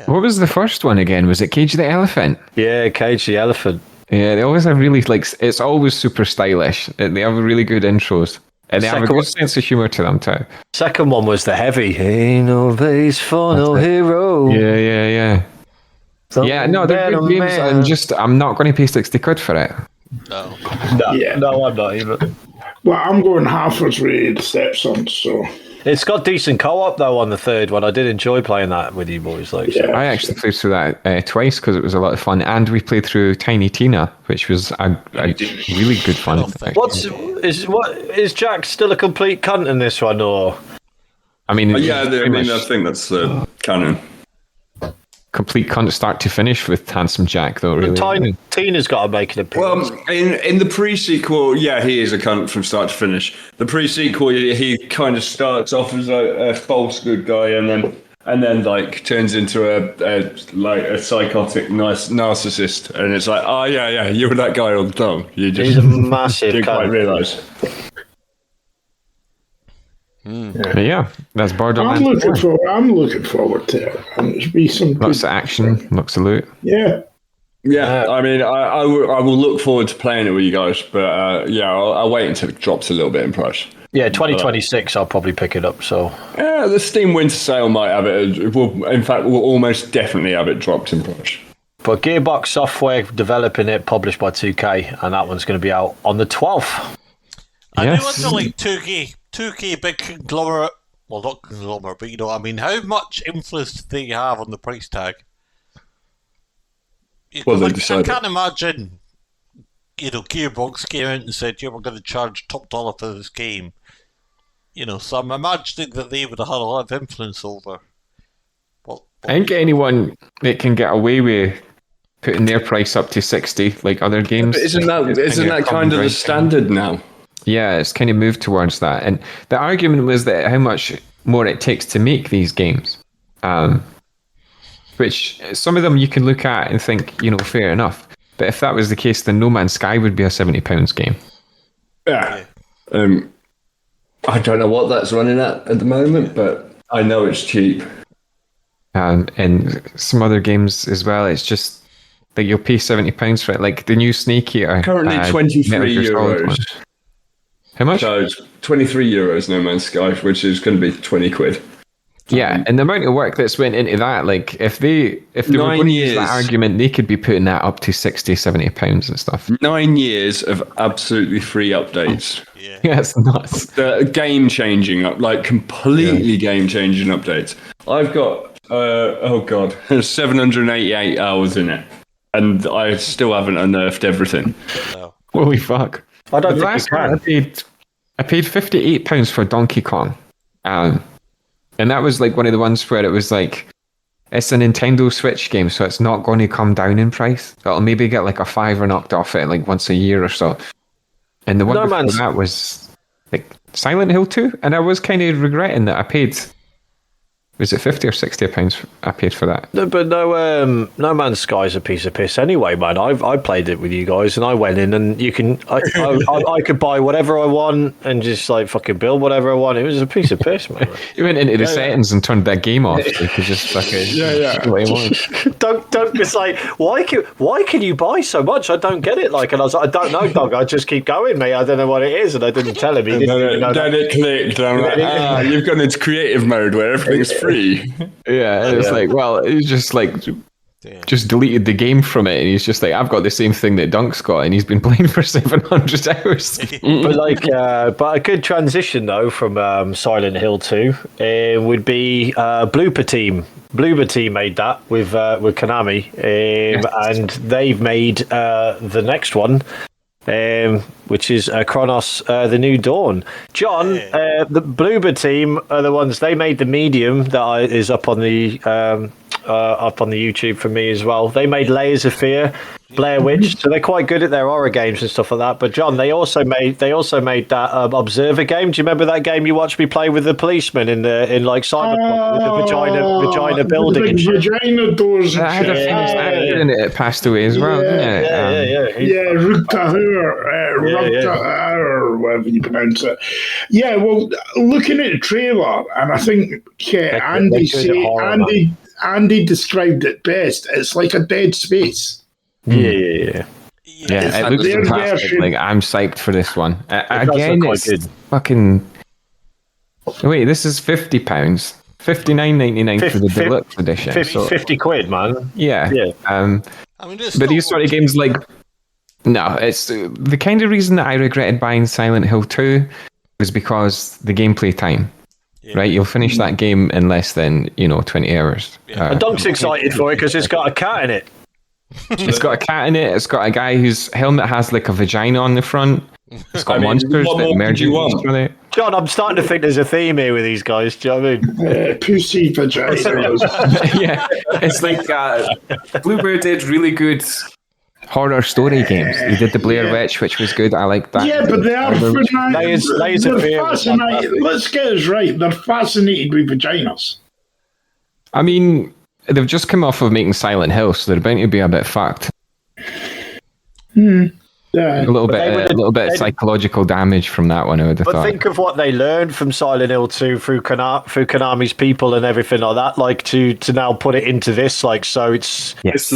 What was the first one again? Was it Cage the Elephant? Yeah, Cage the Elephant. Yeah, they always have really, like, it's always super stylish. They have really good intros. And they have a Second good one- sense of humour to them too. Second one was the heavy. Ain't no place for no hero. Yeah. Yeah, no, they're good games. I'm not going to pay 60 quid for it. no. No, I'm not even. Well, I'm going half as way the Stepsons, so. It's got decent co-op though on the third one. I did enjoy playing that with you boys. Like, Yeah. I actually played through that twice because it was a lot of fun, and we played through Tiny Tina, which was a really good fun. Is Jack still a complete cunt in this one, or? I mean, I think that's canon. Complete cunt start to finish with Handsome Jack, though. Really, Tina's got to make an appearance. Well, in the pre-sequel, yeah, he is a cunt from start to finish. The pre-sequel, he kind of starts off as a false good guy, and then like turns into a psychotic nice narcissist, and it's like, oh yeah, you were that guy all the time. He's a massive didn't quite realise. But yeah, that's Borderlands. I'm looking forward to it. And it'll be some lots of action, lots of loot. Yeah. Yeah, I mean, I will look forward to playing it with you guys, but I'll wait until it drops a little bit in price. Yeah, 2026, I'll probably pick it up. So yeah, the Steam Winter Sale might have it. We'll almost definitely have it dropped in price. But Gearbox Software developing it, published by 2K, and that one's going to be out on the 12th. I know it's like 2K big conglomerate. Well, not conglomerate, but you know what I mean. How much influence do they have on the price tag? Well, I can't imagine, Gearbox came out and said, we're going to charge top dollar for this game. So I'm imagining that they would have had a lot of influence over. I think anyone that can get away with putting their price up to 60, like other games. But isn't that kind of the standard now? Yeah, it's kind of moved towards that. And the argument was that how much more it takes to make these games. Which some of them you can look at and think, fair enough. But if that was the case, then No Man's Sky would be a £70 game. Yeah. I don't know what that's running at the moment, but I know it's cheap. And some other games as well, it's just that you'll pay £70 for it. Like the new Snake Eater. Currently 23 euros. How much? So it's 23 euros No Man's Sky, which is going to be 20 quid. Yeah, and the amount of work that's went into that, like if they were going to use that argument, they could be putting that up to £60-70 and stuff. 9 years of absolutely free updates. Yeah, it's nuts. The game-changing, completely game-changing updates. I've got 788 hours in it, and I still haven't unearthed everything. Holy fuck! I don't think you can. I paid £58 for Donkey Kong. And that was like one of the ones where it was like, it's a Nintendo Switch game, so it's not going to come down in price. It'll maybe get like a $5 knocked off it like once a year or so. And the one before that was like Silent Hill 2, and I was kind of regretting that I paid. Was it £50 or £60 I paid for that? No, but No Man's Sky's a piece of piss anyway, man. I played it with you guys, and I went in, and I could buy whatever I want and just like fucking build whatever I want. It was a piece of piss, man. You went into the settings and turned that game off. So you could just fucking don't. It's like why can you buy so much? I don't get it. Like, and I was like, I don't know, dog. I just keep going, mate. I don't know what it is, and I didn't tell him. Then it clicked. I'm like, you've gone into creative mode where everything's free. Yeah, it's like, well, it's just like just deleted the game from it, and he's just like, I've got the same thing that Dunk's got, and he's been playing for 700 hours. But a good transition though from Silent Hill 2 would be Blooper Team. Bloober Team made that with Konami, and they've made the next one. Which is Chronos: The New Dawn. John, the Bloober Team are the ones. They made the Medium that is up on the YouTube for me as well. They made Layers of Fear, Blair Witch, so they're quite good at their horror games and stuff like that. But John, they also made that Observer game. Do you remember that game you watched me play with the policeman in Cyberpunk with the vagina building and shit? Vagina doors. That had a famous actor in it. It passed away as well, didn't it? Yeah, or whatever you pronounce it. Yeah, well, looking at the trailer, and I think Andy described it best. It's like a Dead Space. Yeah, it looks fantastic. Like, I'm psyched for this one. Again, it's fucking. Wait, this is £50, $59.99 for the deluxe edition. 50 quid, man. Yeah. I mean, but these sort of games, like No, it's the kind of reason that I regretted buying Silent Hill 2 was because the gameplay time. Yeah. Right, you'll finish that game in less than 20 hours. Yeah. And Doug's excited for it because it's got a cat in it. It's got a cat in it. It's got a guy whose helmet has like a vagina on the front. It's got monsters that merge into each other. John, I'm starting to think there's a theme here with these guys. Do you know what I mean? Pussy vagina. Yeah, it's like Bluebird did really good horror story games. He did the Blair Witch, which was good. I like that. Yeah, but they are fascinated. Let's get this right. They're fascinated with vaginas. I mean, they've just come off of making Silent Hill, so they're bound to be a bit fucked. Yeah. A little bit of psychological damage from that one, I would have But thought. think of what they learned from Silent Hill 2 through Konami's people and everything like that. Like to now put it into this, like so it's Yes,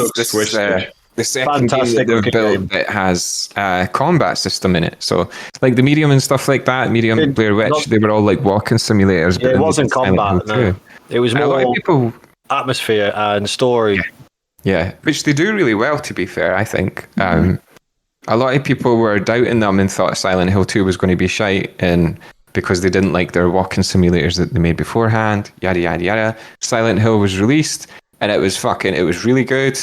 the second fantastic game that they've built that has a combat system in it. So like the Medium and stuff like that, Medium and Blair Witch, they were all like walking simulators. Yeah, but it wasn't Silent combat. Hill No. 2. It was A lot more of people, atmosphere and story. yeah, which they do really well, to be fair, I think. A lot of people were doubting them and thought Silent Hill 2 was going to be shite, and because they didn't like their walking simulators that they made beforehand, yada, yada, yada. Silent Hill was released, and it was really good.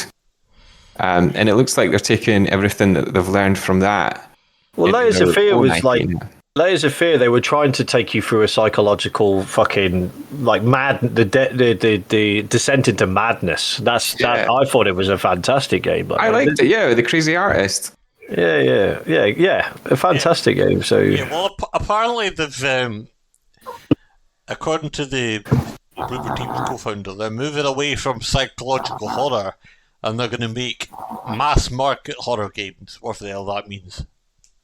And it looks like they're taking everything that they've learned from that. Well, Layers of Fear was like IP. Layers of Fear. They were trying to take you through a psychological fucking like the descent into madness. That I thought it was a fantastic game. I liked it. Yeah, the crazy artist. Yeah. A fantastic game. So Yeah, well, apparently they've, according to the Bloober Team's co-founder, they're moving away from psychological horror, and they're going to make mass market horror games, whatever the hell that means.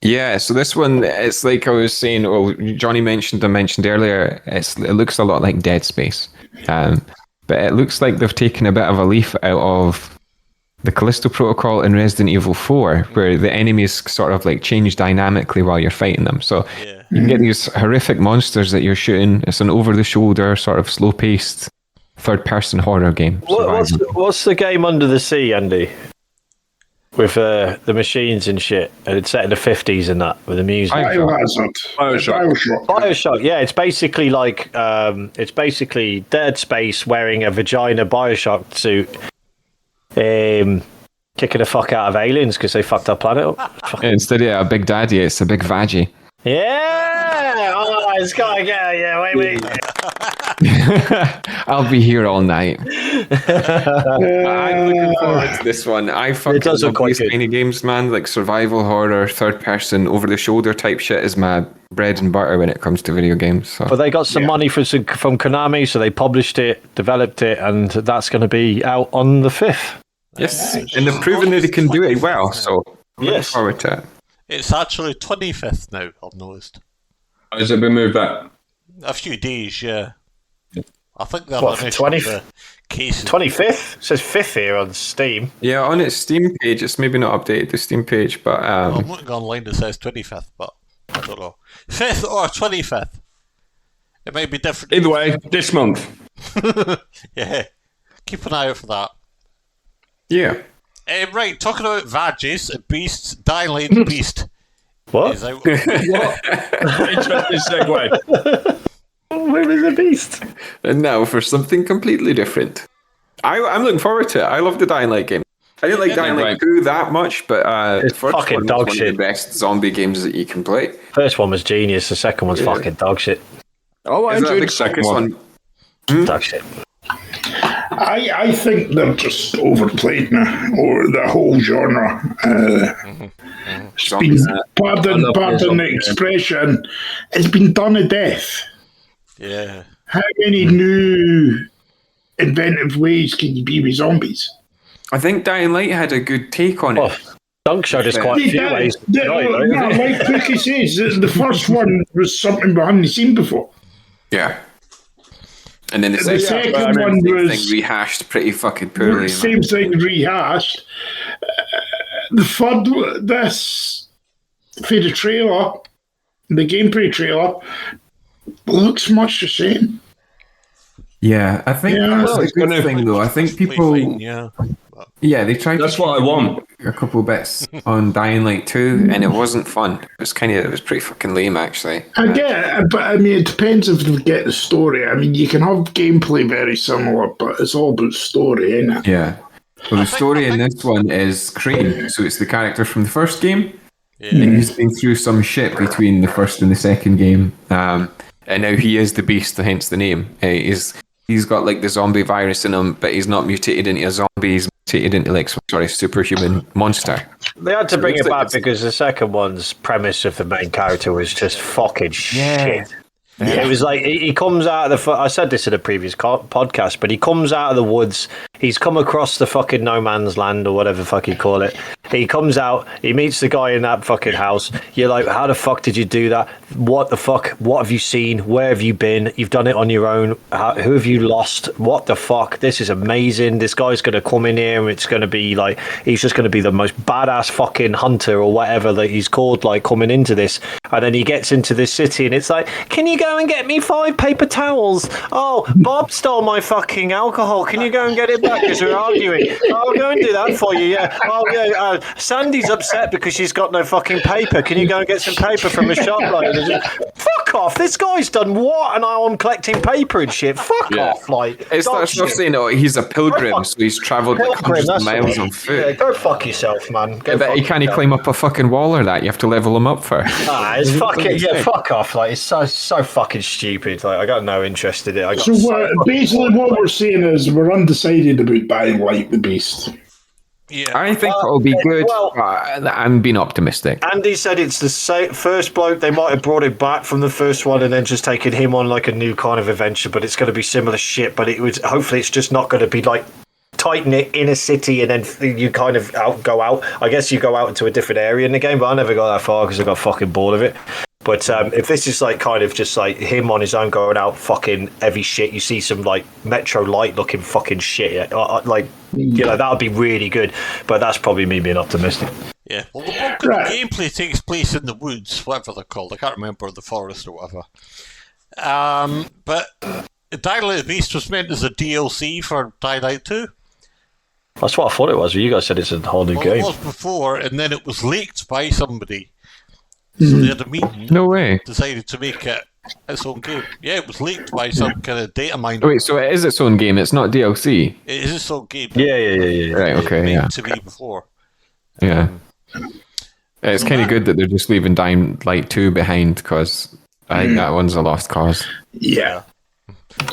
Yeah, so this one, it's like I was saying, well, Johnny mentioned earlier, it looks a lot like Dead Space. But it looks like they've taken a bit of a leaf out of the Callisto Protocol in Resident Evil 4, where the enemies sort of like change dynamically while you're fighting them. So you can get these horrific monsters that you're shooting. It's an over-the-shoulder, sort of slow-paced, third-person horror game. what's the game Under the Sea, Andy? With the machines and shit, and it's set in the 50s and that with the music. Bioshock. Yeah, it's basically like it's basically Dead Space wearing a vagina Bioshock suit, kicking the fuck out of aliens because they fucked our planet up. Yeah, instead of a big daddy, it's a big vaggie. Yeah, it's gotta get. Yeah, wait. I'll be here all night. I'm looking forward to this one. I fucking love these kind of games, man. Like survival horror, third person, over the shoulder type shit is my bread and butter when it comes to video games. So. But they got some money from Konami, so they published it, developed it, and that's going to be out on the 5th. Yes, and they've proven that they can do it well. So I'm looking forward to it. It's actually 25th now, I've noticed. Has it been moved back? A few days, yeah. I think they're What, for 20th? Cases. 25th? It says 5th here on Steam. Yeah, on its Steam page, it's maybe not updated the Steam page, but Well, I'm looking online, it says 25th, but I don't know. 5th or 25th? It might be different. Either way, this month. Yeah. Keep an eye out for that. yeah. Right, talking about Vagis, Beasts, Dying Light Beast. What? Is out. Interesting segue. Where is the Beast? And now for something completely different. I'm looking forward to it. I love the Dying Light game. I didn't like Dying Light 2 that much, but the first fucking one dog was one shit. of the best zombie games that you can play. First one was genius, the second one's fucking dog shit. Oh, I Is that enjoyed the the second quickest one. Dog shit. I think they're just overplayed now, or the whole genre. It's been, pardon the expression, it's been done to death. Yeah. How many new inventive ways can you be with zombies? I think Dying Light had a good take on it. Oh, Dunk showed us quite a few ways. Like Cookie says, the first one was something we hadn't seen before. Yeah. And then the second one one was thing rehashed pretty fucking poorly. Same thing rehashed. The third, this for the trailer, the gameplay trailer, looks much the same. Yeah, I think that's a good thing though. I think people Yeah, they tried. That's what I want. A couple bits on Dying Light 2, and it wasn't fun. It was pretty fucking lame, actually. I get it, but I mean, it depends if they get the story. I mean, you can have gameplay very similar, but it's all about story, isn't it? Yeah. Well, the story in this one is Crane, so it's the character from the first game. Yeah. And he's been through some shit between the first and the second game. And now he is the beast, hence the name. He's got like the zombie virus in him, but he's not mutated into a zombie, he's mutated into like some sort of superhuman monster. They had to bring it back because the second one's premise of the main character was just fucking shit. Yeah. It was like he comes out of the. I said this in a previous podcast, but he comes out of the woods. He's come across the fucking no man's land or whatever the fuck you call it. He comes out. He meets the guy in that fucking house. You're like, how the fuck did you do that? What the fuck? What have you seen? Where have you been? You've done it on your own. Who have you lost? What the fuck? This is amazing. This guy's gonna come in here and it's gonna be like he's just gonna be the most badass fucking hunter or whatever that he's called. Like coming into this, and then he gets into this city and it's like, can you go and get me 5 paper towels? Oh, Bob stole my fucking alcohol. Can you go and get it back? Because we're arguing. I'll go and do that for you, yeah. Oh, yeah, Sandy's upset because she's got no fucking paper. Can you go and get some paper from a shop? Like, fuck off. This guy's done what? And now I'm collecting paper and shit. Fuck off. Like, it's not saying, oh, he's a pilgrim, so he's travelled like hundreds of miles on foot. Yeah, go fuck yourself, man. But he can't climb up a fucking wall or that. You have to level him up first. It's fucking, fuck off. Like, it's so fucking stupid. Like, I got no interest in it. Basically what we're saying is we're undecided about Dying Light the Beast. Yeah. I think it'll be good. I'm being optimistic. Andy said it's the first bloke. They might have brought it back from the first one and then just taken him on like a new kind of adventure, but it's going to be similar shit. But hopefully it's just not going to be like tighten it in a city and then you kind of go out. I guess you go out into a different area in the game, but I never got that far because I got fucking bored of it. But if this is like kind of just like him on his own going out fucking heavy shit, you see some like Metro Light looking fucking shit, like that would be really good. But that's probably me being optimistic. Yeah, well, the bulk of the gameplay takes place in the woods, whatever they're called. I can't remember, the forest or whatever. But Dying Light the Beast was meant as a DLC for Dying Light 2. That's what I thought it was. But you guys said it's a whole new game. It was before, and then it was leaked by somebody. So they had a meeting. No way. Decided to make it its own game. Yeah, it was leaked by some kind of data miner. Wait, so it is its own game? It's not DLC? It is its own game. Yeah. Right, okay, yeah. To be before. Yeah. It's kind of good that they're just leaving Dying Light 2 behind because I think that one's a lost cause. Yeah.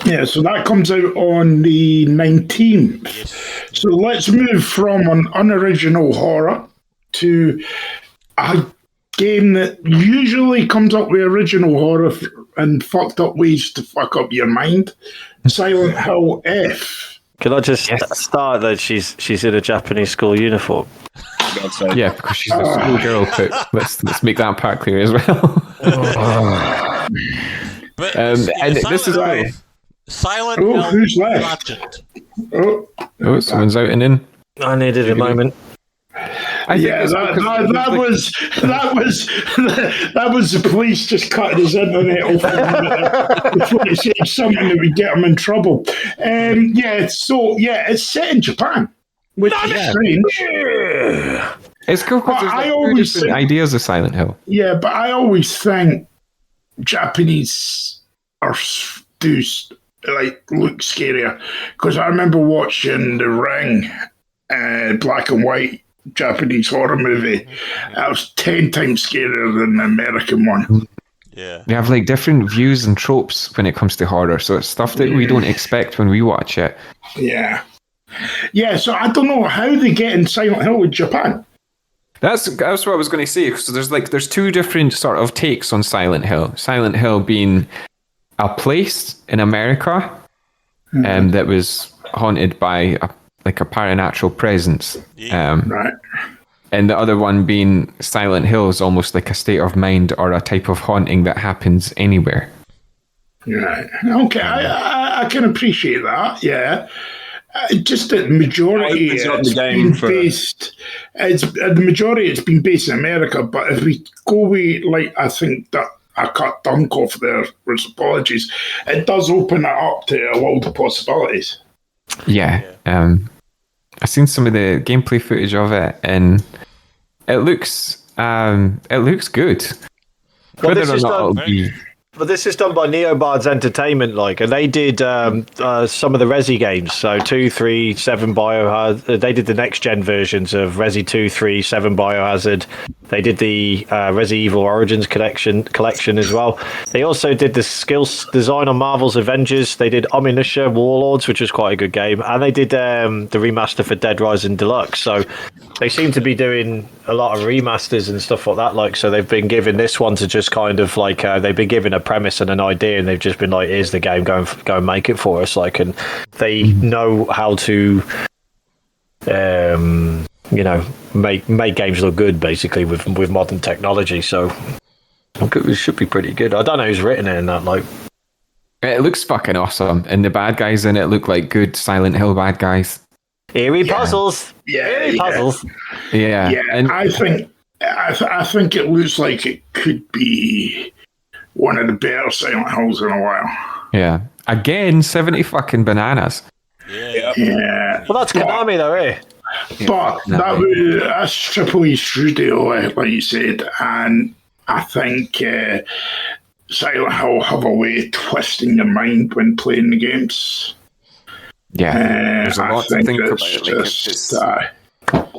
Yeah, so that comes out on the 19th. Yes. So let's move from an unoriginal horror to a game that usually comes up with original horror and fucked up ways to fuck up your mind. Silent Hill F. Can I just start that she's in a Japanese school uniform? Yeah, because she's a schoolgirl. Let's make that part clear as well. But and this is why. Silent Hill who's left? Legend. Oh, someone's out and in. I needed a moment. That was the police just cutting his internet off before he said something that would get him in trouble. It's set in Japan, which is strange. It's cool because there's different ideas of Silent Hill. Yeah, but I always think Japanese do look scarier because I remember watching The Ring, black and white Japanese horror movie. That was 10 times scarier than the American one. Yeah, they have like different views and tropes when it comes to horror, so it's stuff that we don't expect when we watch it. Yeah. So I don't know how they get in Silent Hill with Japan. That's what I was going to say. So there's two different sort of takes on Silent Hill. Silent Hill being a place in America that was haunted by a paranatural presence. Right. And the other one being Silent Hill is almost like a state of mind or a type of haunting that happens anywhere. Right. Okay, I can appreciate that, yeah. Just that the majority it's been based in America, but if we go with, I think that I cut Dunk off there with apologies, it does open it up to a world of possibilities. Yeah. I've seen some of the gameplay footage of it, and it looks good. Well, Whether or not it'll be. But this is done by Neobards Entertainment, and they did some of the Resi games. So 2, 3, 7 Biohazard. They did the next gen versions of Resi 2, 3, 7 Biohazard. They did the Resi Evil Origins collection as well. They also did the skills design on Marvel's Avengers. They did Omnitia Warlords, which was quite a good game, and they did the remaster for Dead Rising Deluxe. So they seem to be doing a lot of remasters and stuff like that. So they've been given this one to just kind of they've been given a premise and an idea, and they've just been like, here's the game, go and make it for us. And they know how to make games look good, basically, with modern technology. So it should be pretty good. I don't know who's written it in that. It looks fucking awesome, and the bad guys in it look like good Silent Hill bad guys. Eerie puzzles. Puzzles. Yeah. And I think it looks like it could be one of the better Silent Hills in a while. Yeah. Again, 70 fucking bananas. Yeah. Well, that's Konami, though, eh? But that's Triple E Studio, like you said, and I think Silent Hill have a way of twisting your mind when playing the games. Yeah, there's a lot to think about.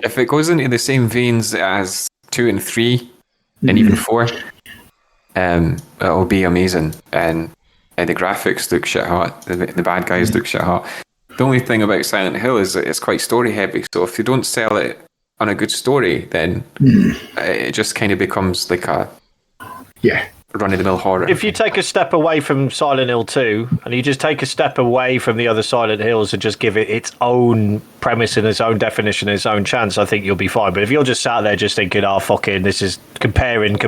If it goes into the same veins as 2 and 3, and even 4, it'll be amazing. And the graphics look shit hot. The bad guys look shit hot. The only thing about Silent Hill is that it's quite story heavy. So if you don't sell it on a good story, then it just kind of becomes like a run-of-the-mill horror. If you take a step away from Silent Hill 2 and you just take a step away from the other Silent Hills and just give it its own premise and its own definition and its own chance, I think you'll be fine. But if you're just sat there just thinking, oh, fucking, this is comparing,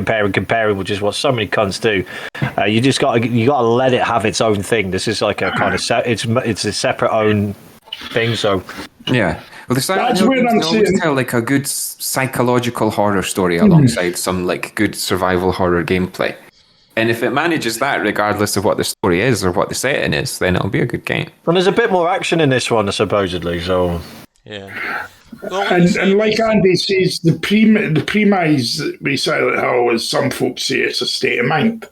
which is what so many cunts do, you got to let it have its own thing. This is like a kind of it's a separate own thing. So yeah. Well, the Silent Hill games always tell like a good psychological horror story alongside some like good survival horror gameplay. And if it manages that, regardless of what the story is or what the setting is, then it'll be a good game. And there's a bit more action in this one, supposedly. So yeah. Well, and like Andy says, the premise with Silent Hill is some folks say it's a state of mind,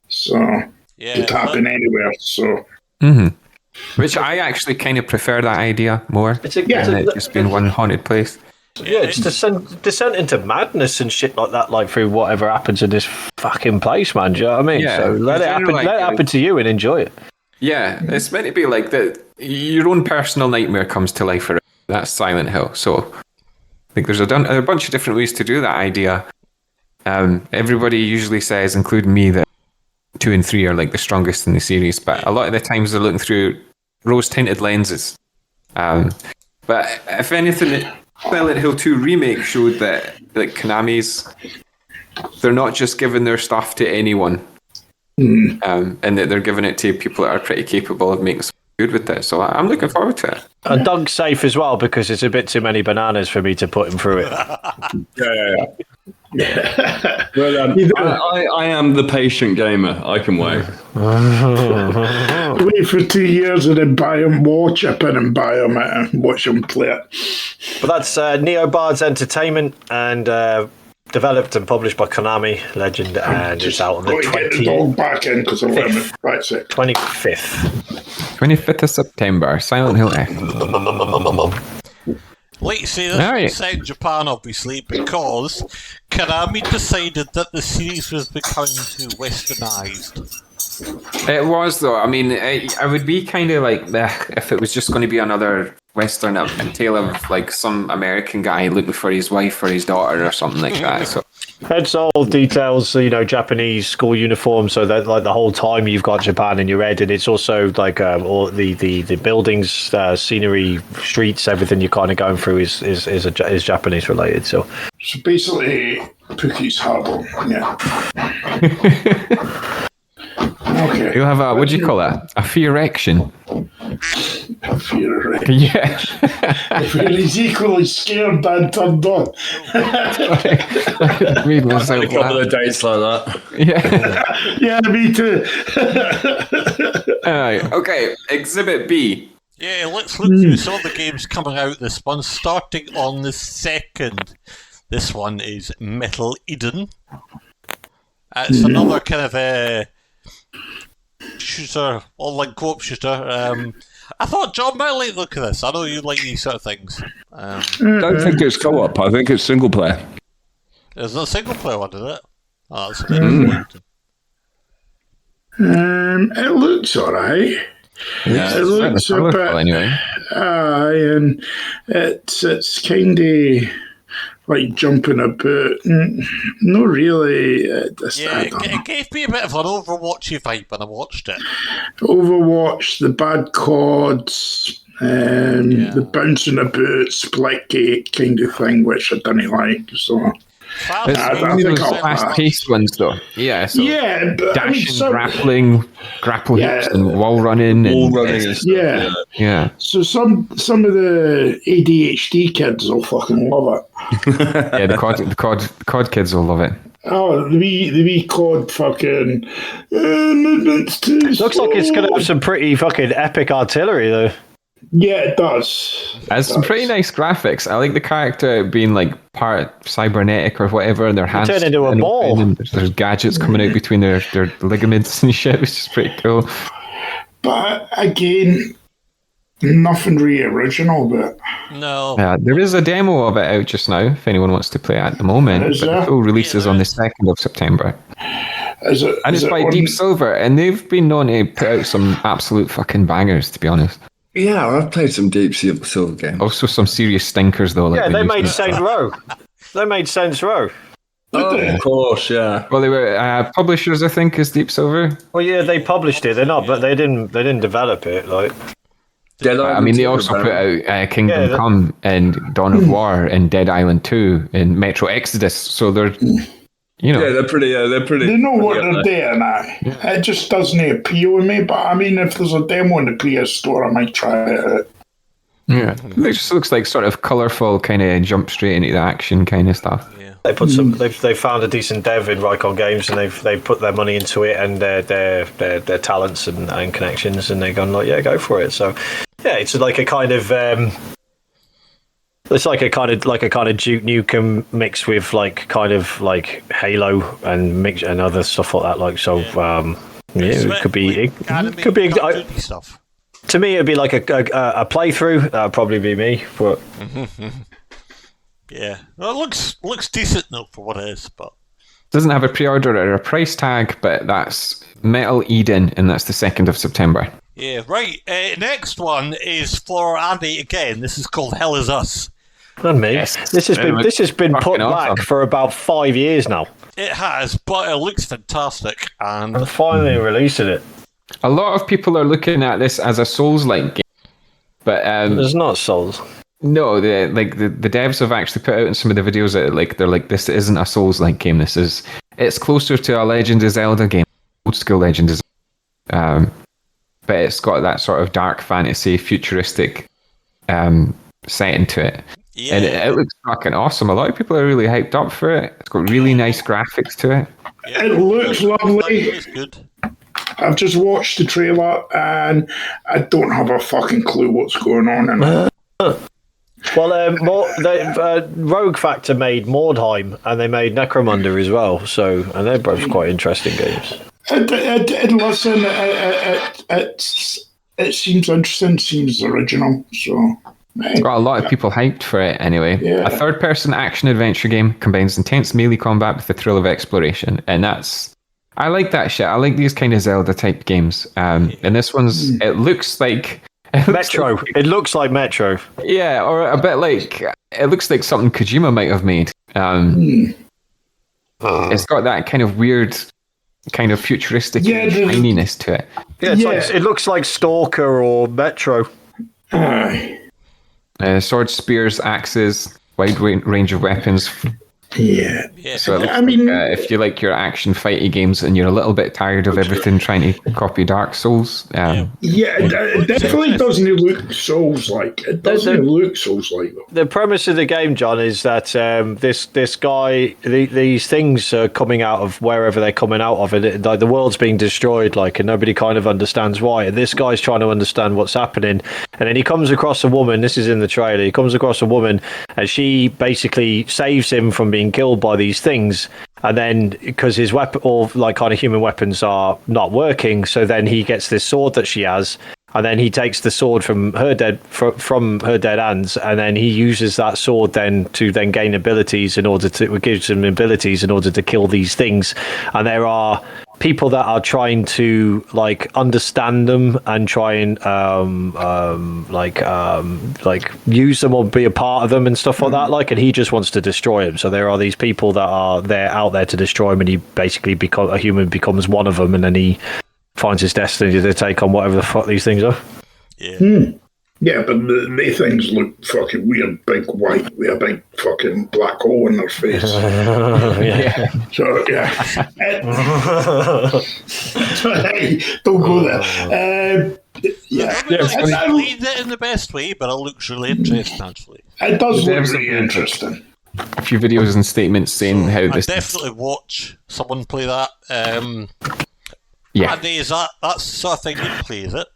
so it could happen anywhere. So. Which I actually kind of prefer that idea more than it just being one haunted place. Yeah, it's descent into madness and shit like that, like through whatever happens in this fucking place, man. Do you know what I mean? Yeah, so let it happen to you and enjoy it. Yeah, it's meant to be like that. Your own personal nightmare comes to life. That's Silent Hill. So I think there's a bunch of different ways to do that idea. Everybody usually says, including me, that 2 and 3 are like the strongest in the series, but a lot of the times they're looking through rose-tinted lenses. But if anything, Silent Hill 2 Remake showed that Konami's, they're not just giving their stuff to anyone, and that they're giving it to people that are pretty capable of making something good with it. So I'm looking forward to it. And Doug's safe as well, because it's a bit too many bananas for me to put him through it. Yeah. Well, I am the patient gamer. I can wait. Wait for 2 years and then buy them, chip in and buy them and watch them play it. But that's Neobards Entertainment, and developed and published by Konami Legend, and it's out on the 25th. Get the dog back in because I'm running. Right, so 25th of September. Silent Hill F. Like you say, this was set in Japan, obviously, because Konami decided that the series was becoming too westernized. It was, though. I mean, I would be kind of like, if it was just going to be another Western tale of like some American guy looking for his wife or his daughter or something like that. So it's all details, Japanese school uniform, so that like the whole time you've got Japan in your head, and it's also like all the buildings, scenery, streets, everything you're kind of going through is Japanese related. So basically, Pookie's Harbour, yeah. Okay. You'll have what do you call that? A fear erection. A fear erection. Yeah. He's equally scared and turned on. Made myself a couple of dates like that. Yeah. Yeah, me too. Okay, Exhibit B. Yeah, let's look through some of the games coming out this month. Starting on the 2nd, this one is Metal Eden. It's another kind of a shooter, online co-op shooter. I thought John might like the look of this. I know you like these sort of things. I don't think it's co-op. I think it's single player. Is it a single player one, is it? Oh, that's a bit disappointing. It looks alright. Yeah, it looks a bit. Anyway. And it's kind of like jumping about. Not really. It gave me a bit of an Overwatchy vibe when I watched it. Overwatch, the bad CODs, the bouncing about, Splitgate kind of thing, which I didn't like. So. I think those fast-paced ones, though. Yeah, so but dashing, grapple hooks, and wall running. Yeah. So some of the ADHD kids will fucking love it. Yeah, the COD kids will love it. Oh, the wee COD fucking. Looks like it's going to have some pretty fucking epic artillery, though. Yeah, it does. It has some pretty nice graphics. I like the character being like part cybernetic or whatever, and their hands turn into a ball. And there's gadgets coming out between their ligaments and shit, which is pretty cool. But again, nothing really original. But no, there is a demo of it out just now if anyone wants to play it at the moment. But the full release is on the 2nd of September. And it's by Deep Silver, and they've been known to put out some absolute fucking bangers, to be honest. Yeah, I've played some Deep Silver games. Also some serious stinkers, though. Yeah, they made Saints Row. They made Saints Row. Oh, of course, yeah. Well, they were publishers, I think, is Deep Silver. Well, yeah, they published it. They're not, but they didn't develop it. Like, I mean, they also put out Kingdom Come and Dawn of War and Dead Island 2 and Metro Exodus. So they're, they're pretty. They know what they're doing now. Yeah. It just doesn't appeal to me. But I mean, if there's a demo in the PS Store, I might try it out. Yeah, it just looks like sort of colourful, kind of jump straight into the action kind of stuff. Yeah. They put some. They found a decent dev in Rycon Games, and they've put their money into it and their talents and connections, and they've gone like, yeah, go for it. So, yeah, it's like a kind of. It's like a kind of Duke Nukem mixed with like Halo and mix and other stuff like that. Like so, it could be stuff. To me, it'd be like a playthrough. That'd probably be me, but yeah, well, it looks decent though for what it is, but doesn't have a pre-order or a price tag. But that's Metal Eden, and that's the 2nd of September. Yeah, right. Next one is for Andy again. This is called Hell Is Us. And me. Yes. This has been put back for about 5 years now. It has, but it looks fantastic, and I'm finally releasing it. A lot of people are looking at this as a Souls-like game, but there's not Souls. No, the devs have actually put out in some of the videos that they're like, this isn't a Souls-like game. It's closer to a Legend of Zelda game, old school Legend of Zelda, but it's got that sort of dark fantasy, futuristic setting to it. Yeah. And it looks fucking awesome. A lot of people are really hyped up for it. It's got really nice graphics to it. Yeah, it looks lovely. It looks good. I've just watched the trailer and I don't have a fucking clue what's going on in it. Well, Rogue Factor made Mordheim and they made Necromunda as well. So, and they're both quite interesting games. Listen, it seems interesting. Seems original. So. It's got a lot of people hyped for it anyway. Yeah. A third-person action-adventure game combines intense melee combat with the thrill of exploration, and I like that shit. I like these kind of Zelda-type games. And this one's, it looks like Metro. It looks like Metro. Yeah, or a bit like, it looks like something Kojima might have made. It's got that kind of weird, kind of futuristic shininess to it. Yeah, it looks like Stalker or Metro. Swords, spears, axes, wide range of weapons, Yeah. So it looks if you like your action fighty games and you're a little bit tired of everything trying to copy Dark Souls, it definitely doesn't look Souls-like. It doesn't look Souls-like, though. The premise of the game, John, is that this guy, these things are coming out of wherever they're coming out of, and like the world's being destroyed, and nobody kind of understands why. And this guy's trying to understand what's happening, and then he comes across a woman. This is in the trailer. He comes across a woman, and she basically saves him from being killed by these things. And then, because his weapon, all kind of human weapons are not working, so then he gets this sword that she has, and then he takes the sword from her dead hands, and then he uses that sword then to gain abilities it gives him abilities in order to kill these things. And there are people that are trying to understand them and try and use them or be a part of them and stuff like that. And he just wants to destroy them. So there are these people that are out there to destroy him, and he basically a human becomes one of them, and then he finds his destiny to take on whatever the fuck these things are. Yeah. Yeah, but the things look fucking weird, big white with a big fucking black hole in their face. So, yeah. Hey, don't go there. I read it in the best way, but it looks really interesting, actually. It does look really interesting. A few videos and statements saying how this... I definitely watch someone play that. Yeah. Is that's the sort of thing you'd play, is it?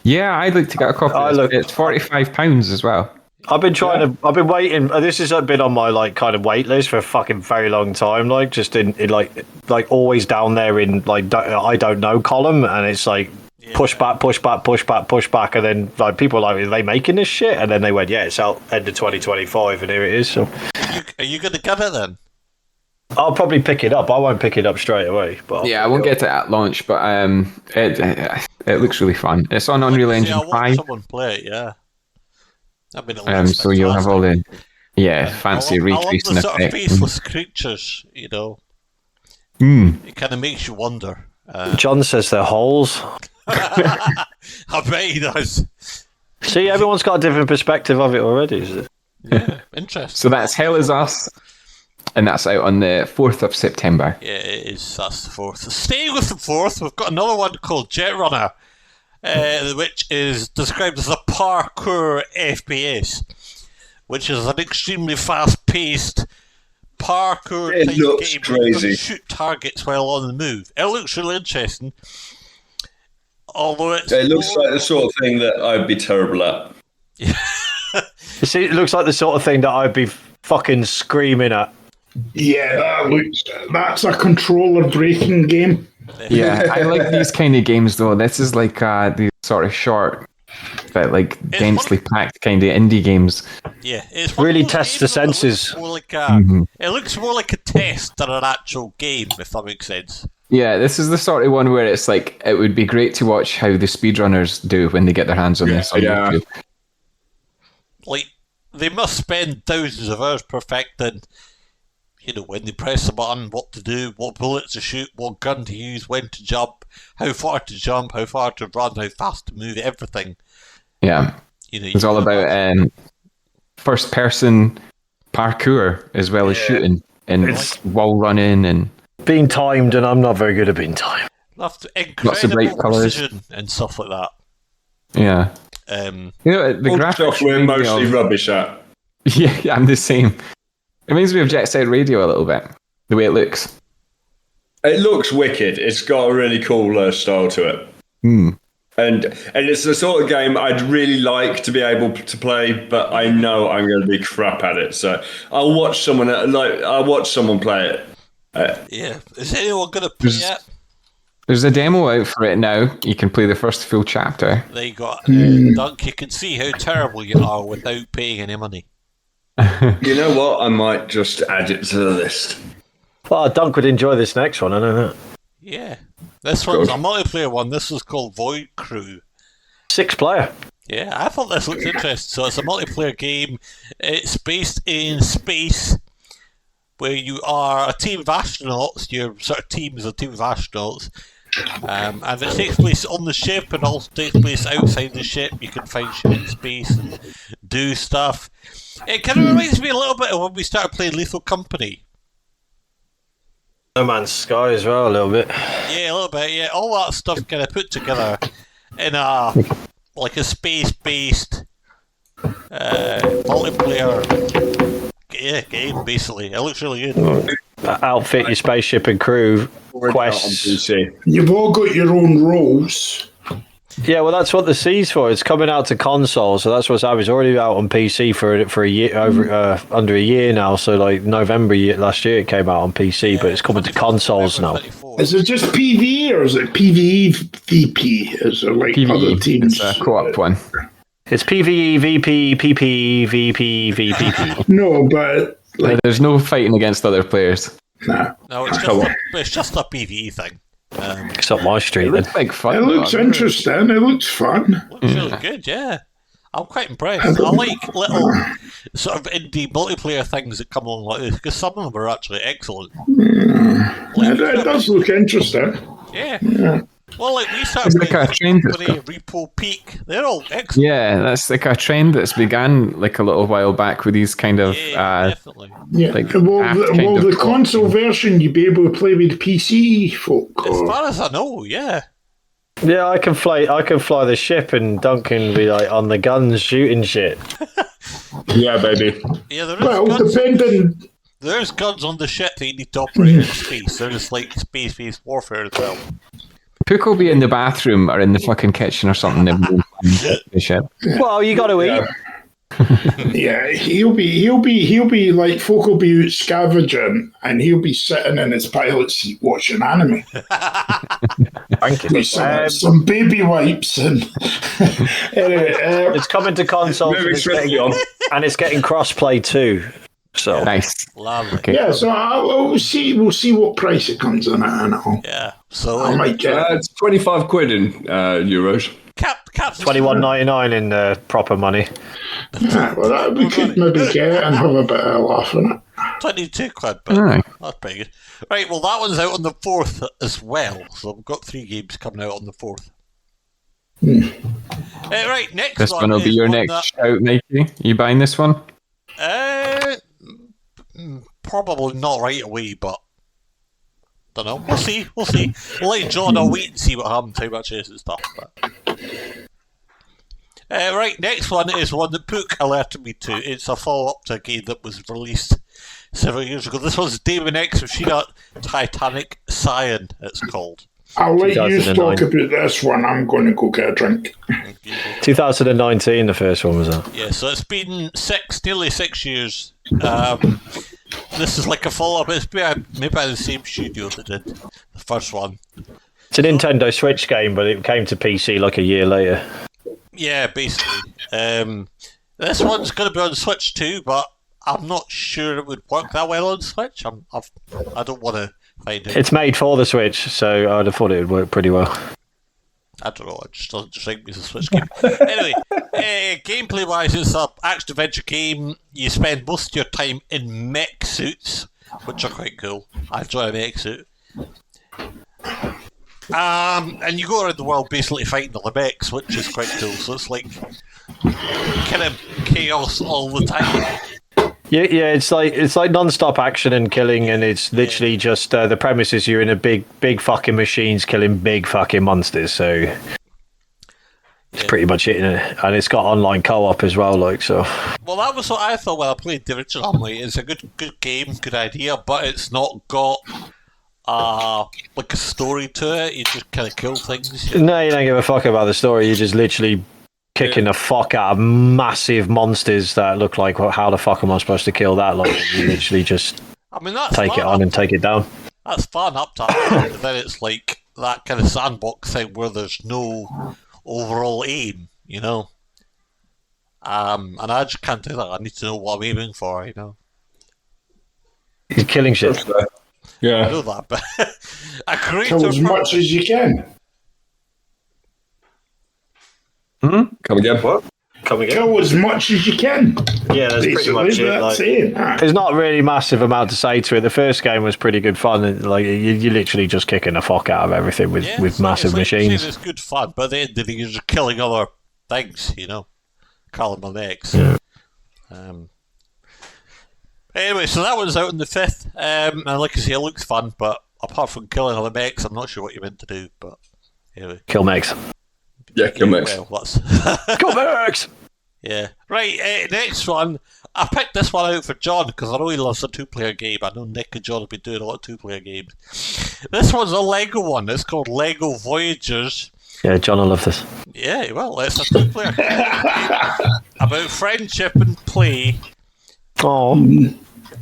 Yeah, I'd like to get a copy. It's £45 as well. I've been waiting. This has been on my kind of wait list for a fucking very long time. Just in always down there in I don't know column, and it's push back, and then people are are they making this shit? And then they went, yeah, it's out end of 2025, and here it is. So, are you going to get it then? I'll probably pick it up. I won't pick it up straight away. But I won't get it at launch, but it looks really fun. It's on Unreal Engine 5. Someone play it, yeah. So you'll have all the fancy ray tracing effects. I love the sort of faceless creatures, It kind of makes you wonder. John says they're holes. I bet he does. See, everyone's got a different perspective of it already, is it? Yeah, interesting. So that's Hell Is Us. And that's out on the 4th of September. Yeah, it is. That's the 4th. So staying with the 4th, we've got another one called Jet Runner, which is described as a parkour FPS, which is an extremely fast-paced parkour type game. It looks crazy. You shoot targets while on the move. It looks really interesting. Although it looks like the sort of thing that I'd be terrible at. You see, it looks like the sort of thing that I'd be fucking screaming at. Yeah, that's a controller breaking game. Yeah, I like these kind of games though. This is like these sort of short, but densely packed kind of indie games. Yeah, it's really tests the senses. It looks more like a test than an actual game, if that makes sense. Yeah, this is the sort of one where it's it would be great to watch how the speedrunners do when they get their hands on this on YouTube. They must spend thousands of hours perfecting, when they press the button, what to do, what bullet to shoot, what gun to use, when to jump, how far to jump, how far to run, how fast to move, everything. Yeah. It's all about first-person parkour as well as shooting and wall running and... Being timed, and I'm not very good at being timed. Lots of bright colours. And stuff like that. Yeah. The graphics we're mostly rubbish at. Yeah, I'm the same. It reminds me of Jet Set Radio a little bit, the way it looks. It looks wicked. It's got a really cool style to it. And it's the sort of game I'd really like to be able to play, but I know I'm going to be crap at it. So I'll watch someone play it. Yeah, is anyone going to play it? There's a demo out for it now. You can play the first full chapter. There you go. Dunk, you can see how terrible you are without paying any money. You know what? I might just add it to the list. Well, Dunk would enjoy this next one, I know that. Yeah. This one's a multiplayer one. This was called Void Crew. 6-player. Yeah, I thought this looked interesting. So it's a multiplayer game. It's based in space, where you are a team of astronauts. Your sort of team is a team of astronauts. And it takes place on the ship and also takes place outside the ship. You can find shit in space and do stuff. It kind of reminds me a little bit of when we started playing Lethal Company. No Man's Sky as well, a little bit. Yeah, a little bit. Yeah, all that stuff kind of put together in a space-based multiplayer game. Basically, it looks really good. Outfit your spaceship and crew quests. You've all got your own roles. Yeah, well, that's what the C's for. It's coming out to console, so that's what's out. It's already out on PC for a year, under a year now. So like November last year, it came out on PC, but it's coming to consoles now. Is it just PvE or is it PvE VP? Is it like PvE. other teams? It's a co-op one. It's PvE, VP, PP, VP, VPP. No, but There's no fighting against other players. nah. No, it's just a PvE thing. It's up my street It then. looks like fun. It looks interesting. It looks fun. Looks really good, yeah. I'm quite impressed. I like little sort of indie multiplayer things that come along like this because some of them are actually excellent. It does look interesting. Yeah. Well, like we started It's like a trend that's playing Repo Peak. They're all excellent. Yeah, that's like a trend that's began like a little while back with these kind of Definitely. Yeah. Like, well, app kind of the co-op. console version, you'd be able to play with PC folk. As far as I know, yeah. Yeah, I can fly the ship, and Duncan be like on the guns shooting shit. Yeah, baby. Yeah, there is Well, guns. depending. There's guns on the ship that you need to operate in space. There's like space-based warfare as well. Pook will be in the bathroom or in the fucking kitchen or something. And we'll find the ship. Well, you got to eat. Yeah, he'll be like folk will be out scavenging, and he'll be sitting in his pilot seat watching anime. Thank you. With some baby wipes and anyway. It's coming to consoles, and it's getting crossplay too. So Nice. Lovely. Okay. Yeah, so we'll see what price it comes in at and all. Yeah. So I might get it. It's 25 quid in euros. Captain $21.99 in proper money. Yeah, well, that we could maybe get it and have a bit of a laugh on it. 22 quid, but Aye. that's pretty good. Right, well, that one's out on the 4th as well. So we've got 3 games coming out on the 4th. Right, next This one one will be is your one next shout, Mikey. You buying this one? Probably not right away, but don't know. We'll see. We'll let John. I'll wait and see what happens. How much it is and stuff. But. Right, next one is one that Pook alerted me to. It's a follow-up to a game that was released several years ago. This one's David X Machina Titanic Cyan, it's called. I'll let you 2009. talk about this one. I'm going to go get a drink. 2019, the first one was out. Yeah, so it's been nearly 6 years. This is like a follow-up. It's made by the same studio that did the first one. It's a Nintendo Switch game, but it came to PC like a year later. Yeah, basically. This one's going to be on Switch too, but I'm not sure it would work that well on Switch. I don't want to find it. It's made for the Switch, so I'd have thought it would work pretty well. I don't know. It just doesn't strike me as a Switch game. Anyway, gameplay-wise, it's an action-adventure game. You spend most of your time in mech suits, which are quite cool. I enjoy a mech suit. And you go around the world basically fighting the mechs, which is quite cool. So it's like kind of chaos all the time. Yeah, it's like non-stop action and killing, and it's literally just the premise is you're in a big fucking machines killing big fucking monsters. So it's pretty much it, and it's got online co-op as well. Like so. Well, that was what I thought when I played the original. I'm like, it's a good game, good idea, but it's not got like a story to it. You just kind of kill things. No, you don't give a fuck about the story. You're just literally kicking the fuck out of massive monsters that look like, well, how the fuck am I supposed to kill that? Like, you literally just That's take it on and take it down. That's fun up to that point, but then it's like that kind of sandbox thing where there's no overall aim, you know. And I just can't do that. I need to know what I'm aiming for, you know. You're killing shit. I Yeah. know that, but a Kill greater as much as you can. Come again? What? Come again? Kill as much as you can. Yeah, that's pretty Basically, much it. that's Like, it. there's not really massive amount to say to it. The first game was pretty good fun. And, like you're literally just kicking the fuck out of everything with massive machines. It's good fun, but at the end of the day, you're just killing other things, you know. Calling my necks. Anyway, so that one's out on the 5th, and like I say, it looks fun, but apart from killing all the mechs, I'm not sure what you're meant to do, but anyway. Kill mechs. Yeah, kill mechs. Well, that's... Kill mechs! Yeah. Right, next one. I picked this one out for John, because I know he loves a 2-player game. I know Nick and John have been doing a lot of 2-player games. This one's a Lego one. It's called Lego Voyagers. Yeah, John will love this. Yeah, well, it's a 2-player game about friendship and play. Oh.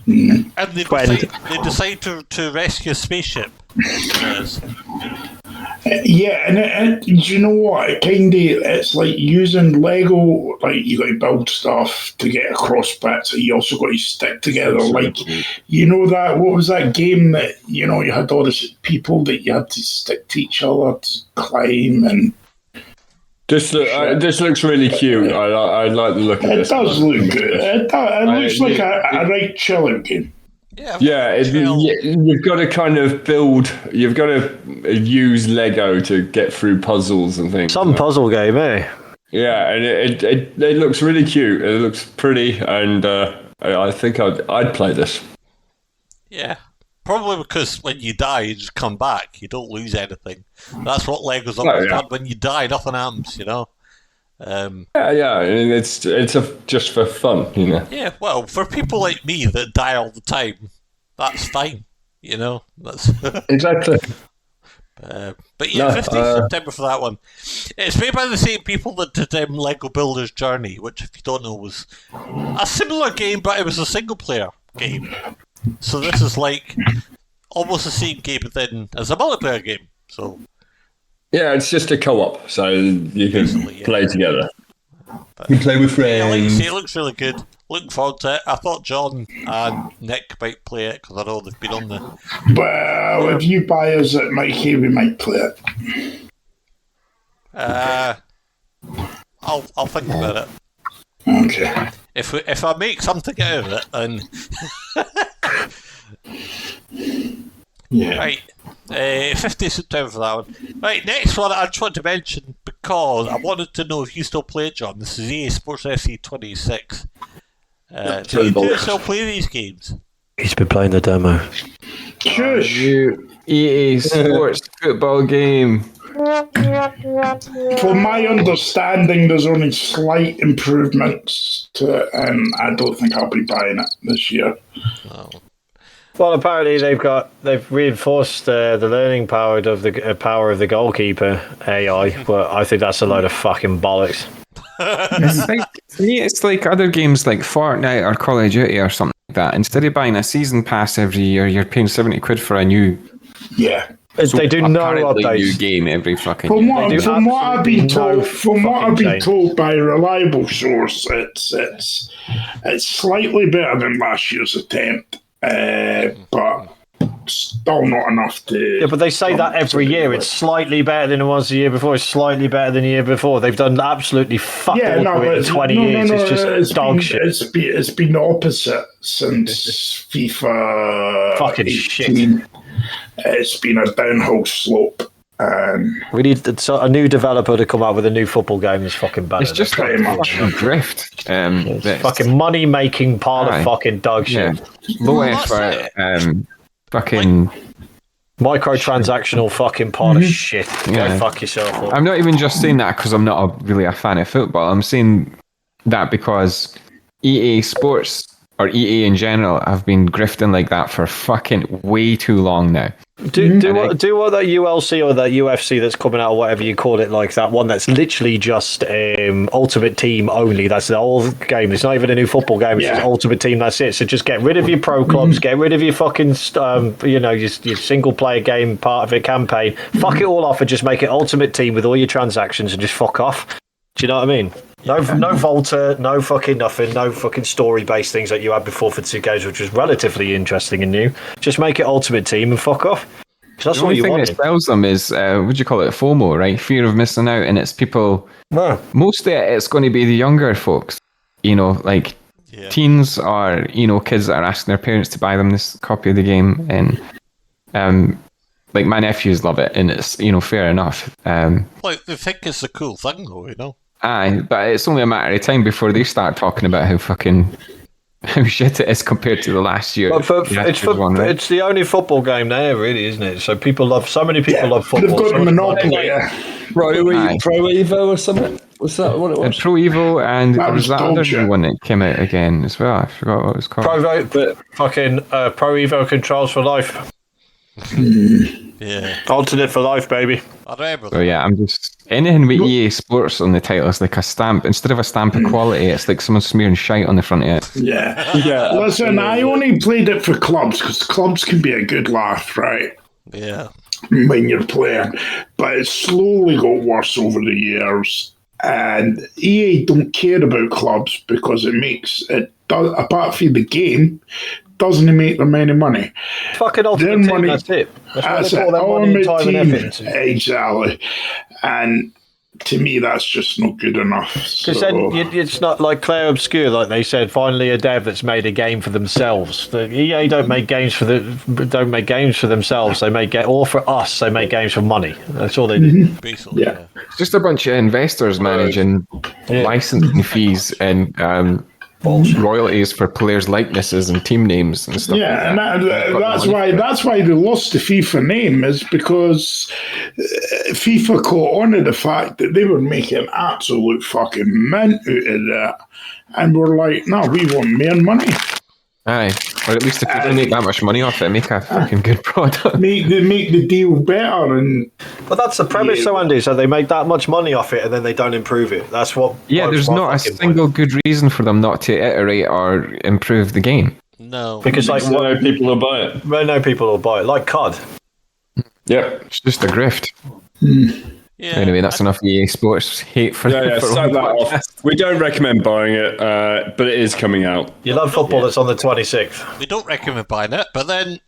And they decide to rescue a spaceship. Yeah, and do you know what? It's like using Lego. Like you got to build stuff to get across bits, and you also got to stick together. Like that. What was that game that you had all these people that you had to stick to each other to climb and. This looks really cute. I like the look of this. It does look good. It looks like a right chilling game. Yeah, you've got to kind of build. You've got to use Lego to get through puzzles and things. Some puzzle game, eh? Yeah, and it looks really cute. It looks pretty, and I think I'd play this. Yeah, probably because when you die, you just come back. You don't lose anything. That's what Lego's always done. When you die, nothing happens. Yeah, and it's just for fun, Yeah, well, for people like me that die all the time, that's fine. That's exactly. But yeah, 15th September for that one. It's made by the same people that did Lego Builder's Journey, which, if you don't know, was a similar game, but it was a single-player game. So this is like almost the same game, but then as a multiplayer game. So. Yeah, it's just a co-op, so you can play together. You play with friends. Yeah, like you say, it looks really good. Looking forward to it. I thought John and Nick might play it because I know they've been on the. Well, if you buy us at Mikey, we might play it. I'll think about it. Okay. If I make something out of it, then. Yeah. Right. 15th September for that one. Right, next one I just want to mention because I wanted to know if you still play it, John. This is EA Sports SC 26. Do you still play these games? He's been playing the demo. Shush. EA Sports football game. From my understanding, there's only slight improvements to it, and I don't think I'll be buying it this year. Oh. Well, apparently they've reinforced the learning power of the goalkeeper AI, but I think that's a load of fucking bollocks. It's like other games like Fortnite or Call of Duty or something like that. Instead of buying a season pass every year, you're paying £70 for a new. Yeah. They do no updates. New game every fucking From year. what I've been told by a reliable source, it's slightly better than last year's attempt, but still not enough to. Yeah, but they say that every year. It's slightly better than it was the year before. It's slightly better than the year before. They've done absolutely fuck all to it in 20 years. It's just dog shit. It's been the opposite since FIFA fucking 18. shit. It's been a downhill slope. We need a new developer to come out with a new football game that's fucking better. It's just like fucking grift. It's fucking money-making part of fucking dog shit. Yeah. Low effort. Fucking microtransactional fucking part of shit. Go fuck yourself up. I'm not even just saying that because I'm not really a fan of football. I'm saying that because EA Sports or EA in general have been grifting like that for fucking way too long now. Do what that ULC or that UFC that's coming out or whatever you call it, like that one that's literally just Ultimate Team only. That's the whole game. It's not even a new football game. It's just Ultimate Team. That's it. So just get rid of your pro clubs. Get rid of your fucking your single player game part of it campaign. Fuck it all off and just make it Ultimate Team with all your transactions and just fuck off. Do you know what I mean? No Volta, no fucking nothing, no fucking story-based things that you had before for 2 games, which was relatively interesting and new. Just make it Ultimate Team and fuck off. That's the only thing that sells them is, what do you call it, FOMO, right? Fear of missing out, and it's people... Mostly it's going to be the younger folks, teens or, kids that are asking their parents to buy them this copy of the game, and... my nephews love it, and it's fair enough. They think it's a cool thing, though. Aye, but it's only a matter of time before they start talking about how shit it is compared to the last year. But it's the only football game there, really, isn't it? So so many people love football. They've got a monopoly. Pro Evo or something? Was that what it was? Pro Evo, and That there was was that dog other shit. one that came out again as well. I forgot what it was called. Pro Evo controls for life. Yeah. Alternate for life, baby. I remember So yeah, I'm just anything with EA Sports on the title is like a stamp. Instead of a stamp of quality, it's like someone smearing shite on the front of it. Yeah. Yeah. Listen, I only played it for clubs because clubs can be a good laugh, right? Yeah. When you're playing, but it slowly got worse over the years. And EA don't care about clubs because apart from the game, doesn't make them any money. Fucking ultimate Their team, money- that's it. That's why That's they it. put all that money and time and effort into. Exactly. And to me, that's just not good enough. Because then it's not like Claire Obscure, like they said. Finally, a dev that's made a game for themselves. The EA don't make games for themselves. They make or for us. They make games for money. That's all they do. Basically, Yeah. It's just a bunch of investors managing licensing fees and royalties for players' likenesses and team names and stuff. Yeah, like and that's why they lost the FIFA name is because FIFA caught on to the fact that they were making absolute fucking mint out of that, and we're like, no, we want more money. Aye, or at least if you don't make that much money off it, make a fucking good product. Make the deal better, and But that's the premise, though, Andy. So they make that much money off it, and then they don't improve it. That's what. Yeah, there's my not a fucking single good reason for them not to iterate or improve the game. No. Because like, So no people will buy it. well, no people will buy it, like COD. Yep. It's just a grift. Yeah. Anyway, that's enough EA Sports hate for Yeah, for start that one off. podcast. We don't recommend buying it, but it is coming out. You love football. That's on the 26th. We don't recommend buying it, but then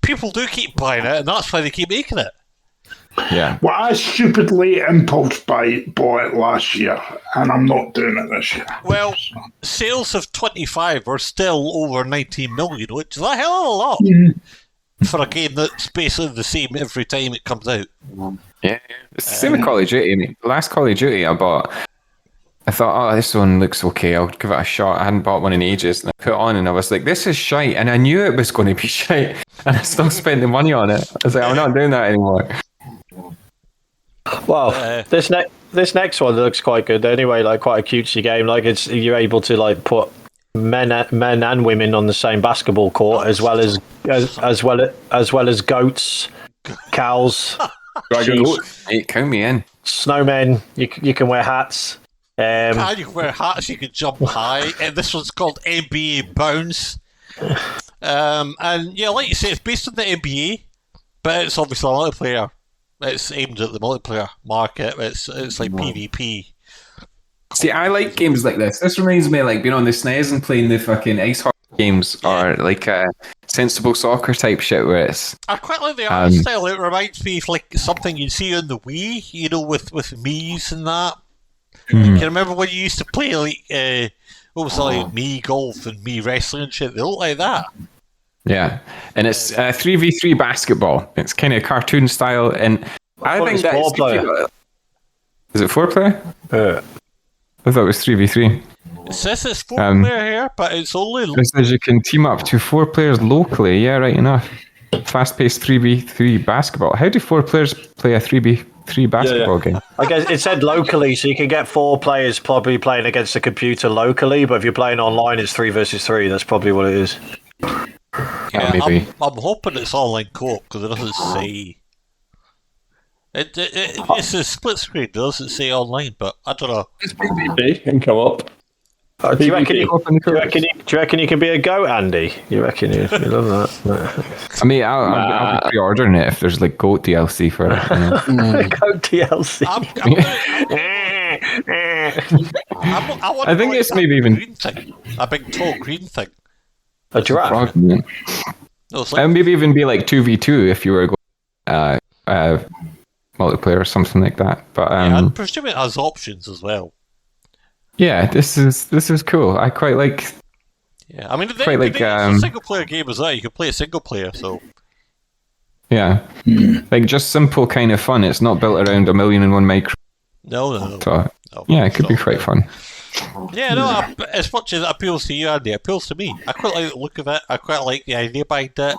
people do keep buying it, and that's why they keep making it. Yeah. well, I stupidly impulse bought it last year, and I'm not doing it this year. Well, sales of 25 are still over 19 million, which is a hell of a lot for a game that's basically the same every time it comes out. Yeah. It's the same with Call of Duty. I mean, the last Call of Duty I bought, I thought, oh, this one looks okay, I'll give it a shot. I hadn't bought one in ages, and I put it on and I was like, this is shite, and I knew it was going to be shite, and I still spent the money on it. I was like, I'm not doing that anymore. Well, this next one looks quite good. Anyway, like quite a cutesy game. Like you're able to like put men and women on the same basketball court, as well as goats, cows, Goat. Hey, count me in. snowmen. You can wear hats. And you can wear hats, you can jump high, and this one's called NBA Bounce. And yeah, like you say, it's based on the NBA, but it's obviously a multiplayer. It's aimed at the multiplayer market. It's like PvP. See, I like games like this. This reminds me of like being on the SNES and playing the fucking ice hockey games, or like sensible soccer type shit where it's... I quite like the art style. It reminds me of like something you'd see on the Wii, you know, with Mii's and that. Can you remember when you used to play like what was it, like Mii golf and Mii wrestling and shit? They look like that. Yeah, and it's 3v3 basketball. It's kind of cartoon style, and I think that it's 4-player. Is it 4-player? I thought it was 3v3. It says it's 4-player here, but it's only. It says you can team up to 4 players locally. Yeah, right enough. Fast-paced 3v3 basketball. How do 4 players play a 3v3 basketball game? I guess it said locally, so you can get 4 players probably playing against the computer locally. But if you're playing online, it's 3 versus 3. That's probably what it is. Yeah, maybe. I'm hoping it's online co-op because it doesn't say. It's a split screen. It doesn't say online, but I don't know. It's PvP and co-op. Do you reckon you can be a goat, Andy? You reckon you love that? I mean, I'll be pre-ordering it if there's like Goat DLC for it. You know? Goat DLC. I think it's maybe even green thing, a big tall green thing. A giraffe. Frog, man. No, it's like, And maybe even be like 2v2 if you were going multiplayer or something like that. But I'm presuming it has options as well. yeah, this is cool. I quite like. Yeah, I mean, it's Quite like, a single player game as well. You can play a single player, so Yeah, like just simple kind of fun. It's not built around a million and one micro. no. So Yeah, it could be quite fun. Yeah, no, as much as it appeals to you, Andy, it appeals to me. I quite like the look of it. I quite like the idea behind it.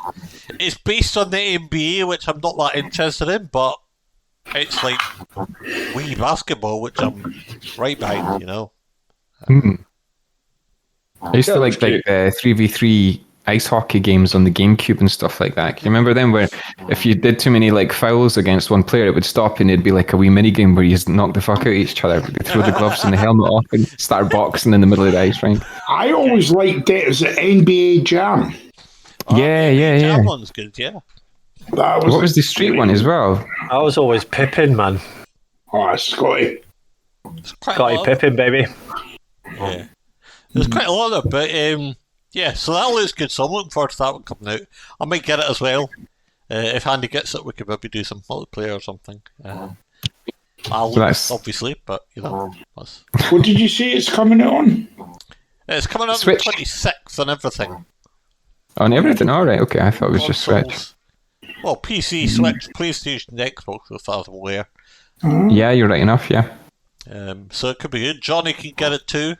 It's based on the NBA, which I'm not that interested in, but it's like Wii basketball, which I'm right behind, you know. I used to like the 3v3 ice hockey games on the GameCube and stuff like that. Can you remember them where if you did too many like fouls against one player, it would stop and it'd be like a wee mini game where you just knock the fuck out of each other. They throw the gloves and the helmet off and start boxing in the middle of the ice rink. I always liked it as an NBA Jam. Yeah. Jam one's good, yeah. What was the street one as well? I was always Pippin, man. Oh, Scotty. Scotty Pippin, baby. Yeah. There's quite a lot of it, but yeah, so that looks good, so I'm looking forward to that one coming out. I might get it as well. If Andy gets it, we could maybe do some multiplayer or something. I'll lose, obviously, but you know. What did you say it's coming out on? It's coming out Switch. on the 26th and everything. On everything? Alright, okay. I thought it was just Switch. Well, PC, Switch, PlayStation, Xbox, if that's aware. Yeah, you're right enough, yeah. So it could be good. Johnny can get it too.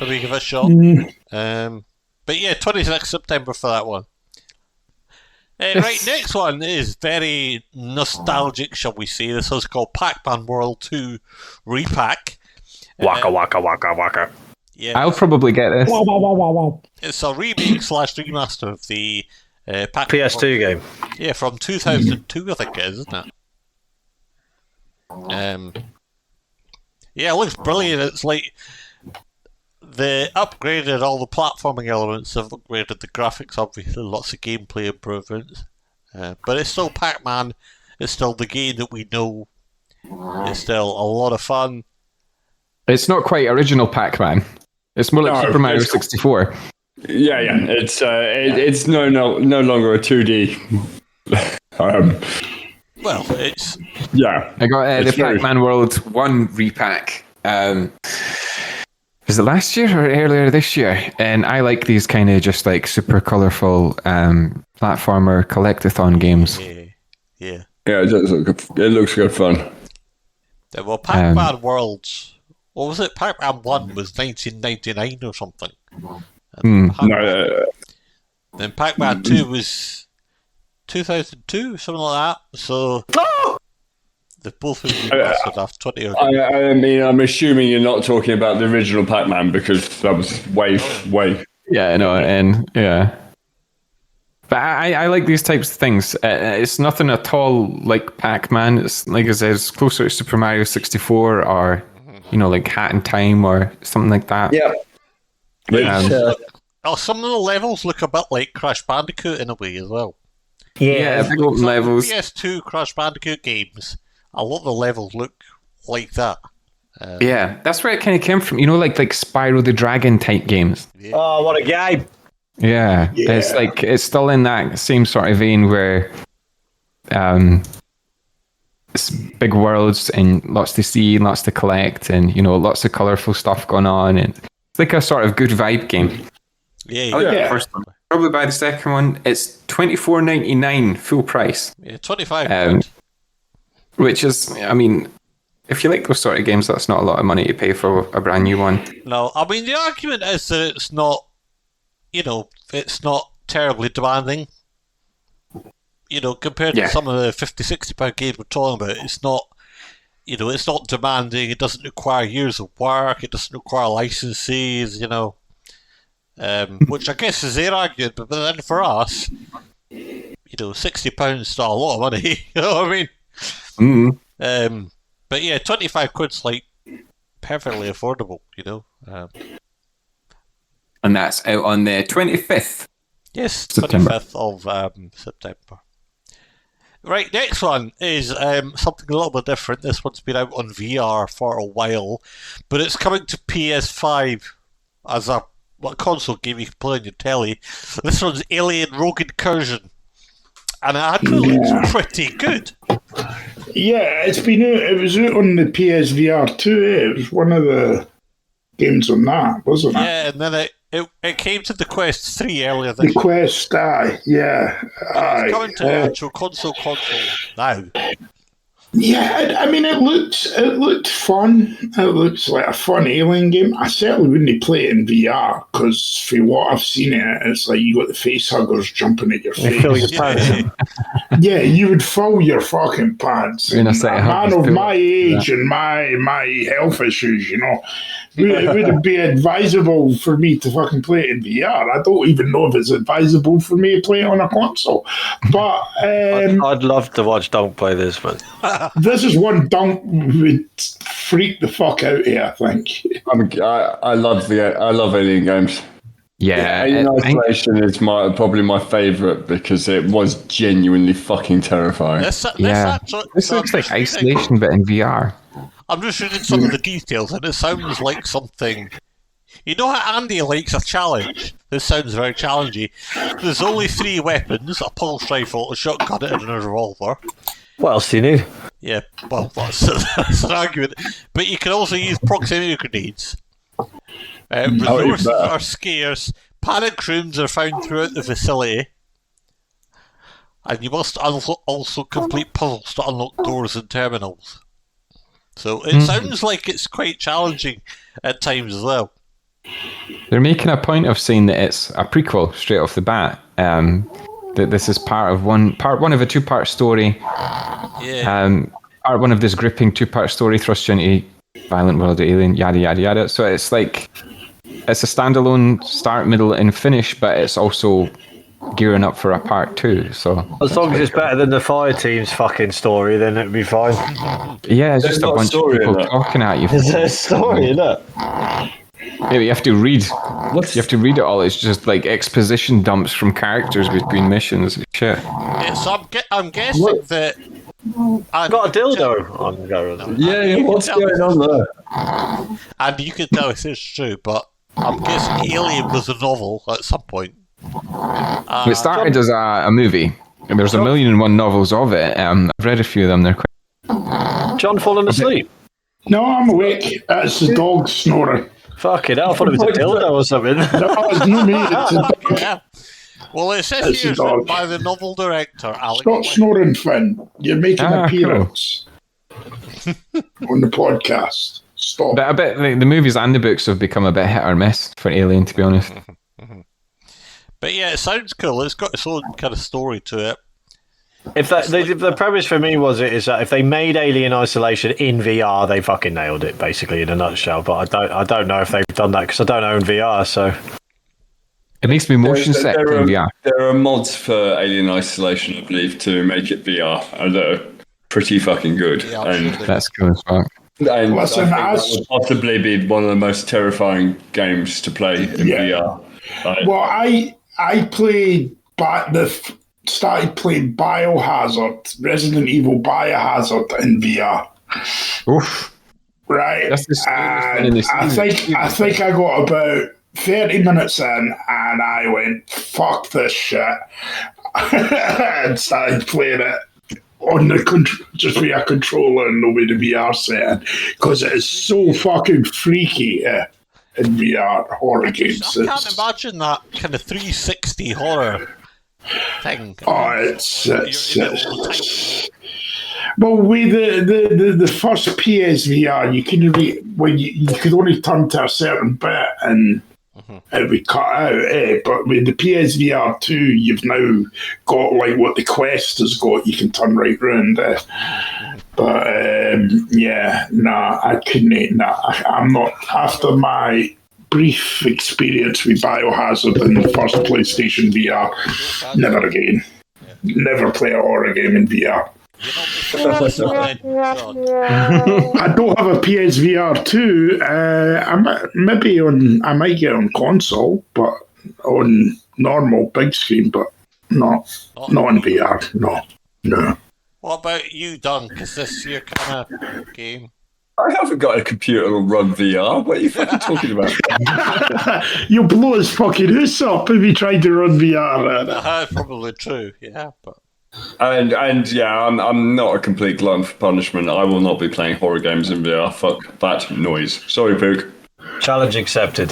Maybe give it a shot. But yeah, 26th September for that one. Right, next one is very nostalgic, shall we say. This is called Pac-Man World 2 Repack. Waka waka waka waka. Yeah, I'll probably get this. it's a remake / remaster of the Pac-Man PS2 game. Yeah, from 2002, I think it is, isn't it? Yeah, it looks brilliant. It's like they upgraded all the platforming elements, they've upgraded the graphics, obviously, lots of gameplay improvements. But it's still Pac-Man, it's still the game that we know, it's still a lot of fun. It's not quite original Pac-Man. It's more like Super Mario 64. Yeah. It's no longer a 2D. Well, it's... Yeah. I got the Pac-Man World 1 repack. Was it last year or earlier this year? And I like these kind of just like super colourful platformer collectathon games. Yeah. Yeah, it does look good. It looks good fun. Well, Pac-Man Worlds... What was it? Pac-Man 1 was 1999 or something. Then Pac-Man 2 was 2002, something like that. So they've both been remastered after 20 years. I mean, I'm assuming you're not talking about the original Pac-Man because that was way. Yeah, I know, and yeah. But I like these types of things. It's nothing at all like Pac-Man. It's like I said, it's closer to Super Mario 64 or like Hat in Time or something like that. Yeah. Some of the levels look a bit like Crash Bandicoot in a way as well. Yeah, big open levels. PS2 Crash Bandicoot games, a lot of the levels look like that. Yeah, that's where it kind of came from. Like Spyro the Dragon type games. Yeah. Oh, what a game! Yeah, it's like it's still in that same sort of vein where it's big worlds and lots to see, lots to collect, and lots of colourful stuff going on, and it's like a sort of good vibe game. Yeah. First one. Probably buy the second one. It's $24.99 full price. Yeah, 25. Which is, I mean, if you like those sort of games, that's not a lot of money to pay for a brand new one. No, I mean the argument is that it's not, it's not terribly demanding. Compared to some of the £50-60 games we're talking about, it's not, it's not demanding. It doesn't require years of work. It doesn't require licenses. Which I guess is their argument, but then for us, £60 is still a lot of money. You know what I mean? Mm-hmm. But yeah, 25 quid's like perfectly affordable. And that's out on the 25th. Yes, September. 25th of September. Right, next one is something a little bit different. This one's been out on VR for a while, but it's coming to PS5 as a console game you can play on your telly. This one's Alien Rogue Incursion, and it actually looks pretty good. Yeah, it's been out. It was out on the PSVR too. It was one of the games on that, wasn't it? Yeah, and then it came to the Quest 3 earlier this year. The Quest, yeah. It's coming to actual console now. Yeah, I mean, it looked fun. It looks like a fun Alien game. I certainly wouldn't play it in VR because, for what I've seen it, it's like you got the face huggers jumping at your face. Fill your pants in. Yeah, you would fill your fucking pants. You're gonna And say a man of my age and my health issues, it wouldn't be advisable for me to fucking play it in VR. I don't even know if it's advisable for me to play it on a console. But I'd love to watch Dunk play this, man. this is one Dunk would freak the fuck out here, I think. I love Alien games. Yeah, Alien Isolation is probably my favourite because it was genuinely fucking terrifying. This looks like Isolation, but in VR. I'm just reading some of the details, and it sounds like something. You know how Andy likes a challenge? This sounds very challenging. There's only 3 weapons: a pulse rifle, a shotgun, and a revolver. What else do you need? Yeah, well, that's an argument. But you can also use proximity grenades. Resources are scarce. Panic rooms are found throughout the facility. And you must also complete puzzles to unlock doors and terminals. So it sounds like it's quite challenging at times as well. They're making a point of saying that it's a prequel straight off the bat. That this is part one of a 2-part story. Yeah. Part one of this gripping 2-part story thrust you into violent world of Alien, yada yada yada. So it's like it's a standalone start, middle, and finish, but it's also gearing up for a part 2. So as long as it's better than the Fireteam's fucking story, then it'd be fine. Yeah, it's just a bunch of people talking at you. There's a story in it. Yeah, you have to read. You have to read it all. It's just like exposition dumps from characters between missions and shit. Yeah, so I'm guessing that. I've got a dildo on going. Yeah, what's going on there? And you can tell if it's true, but I'm guessing Alien was a novel at some point. It started as a movie. And there's 1,000,001 novels of it. I've read a few of them. They're quite... John falling asleep? No, I'm awake. It's the dog snoring. Fucking hell, I thought it was a dildo or something. No, it's not me. It's a dog. Yeah. Well, it says here it's written by the novel director, Alex. Stop snoring, Finn. You're making an appearance on the podcast. Stop. But I bet the movies and the books have become a bit hit or miss for Alien, to be honest. But yeah, it sounds cool. It's got its own kind of story to it. If the premise for me is that if they made Alien Isolation in VR, they fucking nailed it, basically, in a nutshell. But I don't know if they've done that because I don't own VR, so. It needs to be motion set in VR. There are mods for Alien Isolation, I believe, to make it VR, and they're pretty fucking good. Yeah, and that's cool as fuck. And Listen, I think that would possibly be one of the most terrifying games to play in VR. Well, I played started playing Biohazard, Resident Evil Biohazard in VR. Oof. Right. That's the scariest thing in the I think I got about 30 minutes in and I went, fuck this shit. And started playing it on just with a controller and no way the VR setting because it is so fucking freaky in VR horror games. I can't imagine that kind of 360 horror thing. Oh, it's well, with the first PSVR, you could only turn to a certain bit and it would cut out. But with the PSVR 2, you've now got like what the Quest has got. You can turn right round. But I couldn't. I'm not after my brief experience with Biohazard in the first PlayStation VR. Never again. Never play a horror game in VR. I don't have a PSVR 2. I might get on console, but on normal big screen, but not in VR. No. What about you, Dunk? Is this your kind of game? I haven't got a computer to run VR. What are you fucking talking about? You'll blow his fucking house up if you tried to run VR. That's probably true, yeah. But And yeah, I'm not a complete glutton for punishment. I will not be playing horror games in VR. Fuck that noise. Sorry, Pook. Challenge accepted.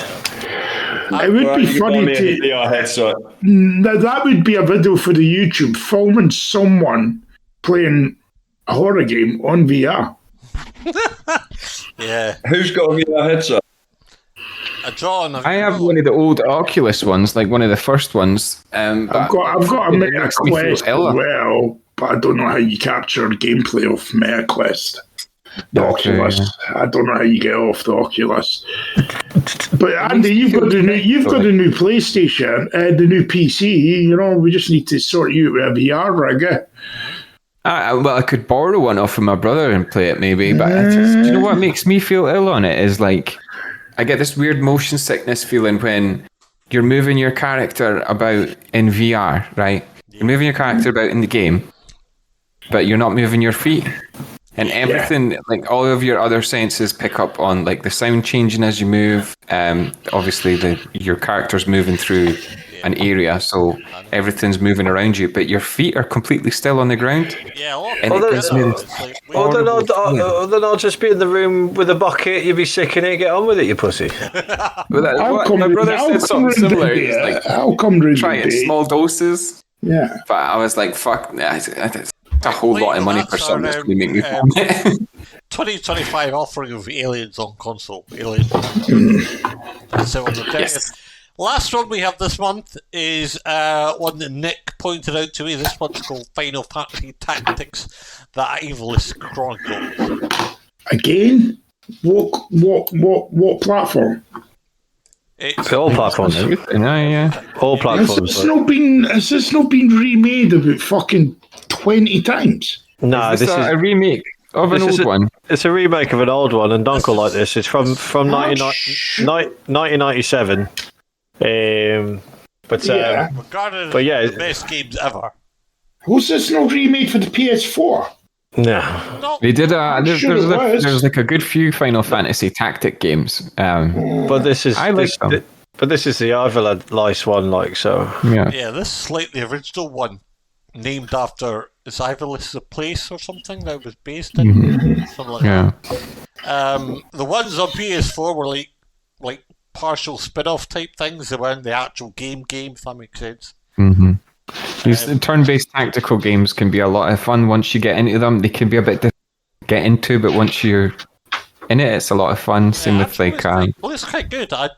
It would be funny to VR headset. Now that would be a video for the YouTube filming someone playing a horror game on VR. Yeah. Who's got a VR headset? John, I have one of the old Oculus ones, like one of the first ones. I've got a Meta makes me feel Quest as ill. well, but I don't know how you capture gameplay of Meta Quest. The Okay, Oculus. yeah. I don't know how you get off the Oculus. But Andy, you've got the new PlayStation, the new PC. You know, we just need to sort you out with a VR rig. Well, I could borrow one off of my brother and play it maybe, but do you know what makes me feel ill on it is like I get this weird motion sickness feeling when you're moving your character about in VR, right? You're moving your character about in the game, but you're not moving your feet. And everything, like all of your other senses pick up on like the sound changing as you move. Obviously, your character's moving through an area, so everything's moving around you, but your feet are completely still on the ground. Yeah, and it gives me this horrible feeling. Then I'll just be in the room with a bucket. You'd be sick in it. Get on with it, you pussy. My brother said something similar. He's like, I'll come try it in small doses. Yeah. But I was like, fuck, it's a whole lot of money for something that's going to make me vomit. 2025 offering of Aliens on console. Aliens. So on the 30th. Yes. Last one we have this month is one that Nick pointed out to me. This one's called Final Fantasy Tactics: The Iveless Chronicles. Again? What platform? It's all platforms. Yeah. All platforms. Has this not been remade about fucking 20 times? No, This is a remake of an old one. It's a remake of an old one, and don't go like this. It's from 1997. But regarded but yeah, as the best games ever. Was this not remade for the PS4? No. They did there's was. like a good few Final Fantasy tactic games. But this is I like them. But this is the Ivelisse one, like so. Yeah. Yeah, this is like the original one, named after Ivelisse, a place or something that it was based in. Something like that. The ones on PS4 were like partial spin-off type things. They weren't the actual game, if that makes sense. Mm-hmm. These turn-based tactical games can be a lot of fun once you get into them. They can be a bit difficult to get into, but once you're in it, it's a lot of fun. Same with like... it's quite good. I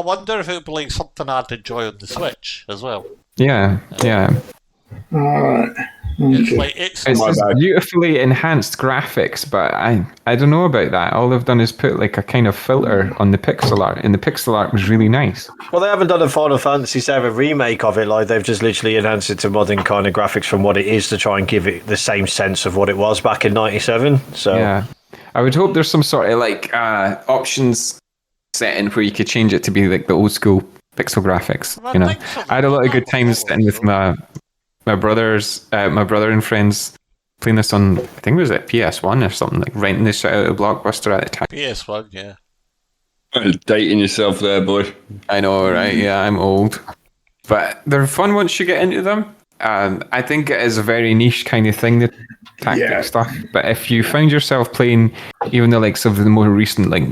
wonder if it would be like something I'd enjoy on the Switch as well. Yeah. Alright. It's beautifully enhanced graphics, but I don't know about that. All they've done is put like a kind of filter on the pixel art, and the pixel art was really nice. Well, they haven't done a Final Fantasy VII remake of it. Like they've just literally enhanced it to modern kind of graphics from what it is to try and give it the same sense of what it was back in '97. So yeah, I would hope there's some sort of like options setting where you could change it to be like the old school pixel graphics. You know, I had a lot of good times sitting with my brother and friends playing this on, I think it was at PS1 or something, like renting this shit out of Blockbuster at the time. PS1, yeah. Dating yourself there, boy. I know, right? Yeah, I'm old. But they're fun once you get into them. I think it is a very niche kind of thing, the tactic stuff. But if you find yourself playing even the likes of the more recent, like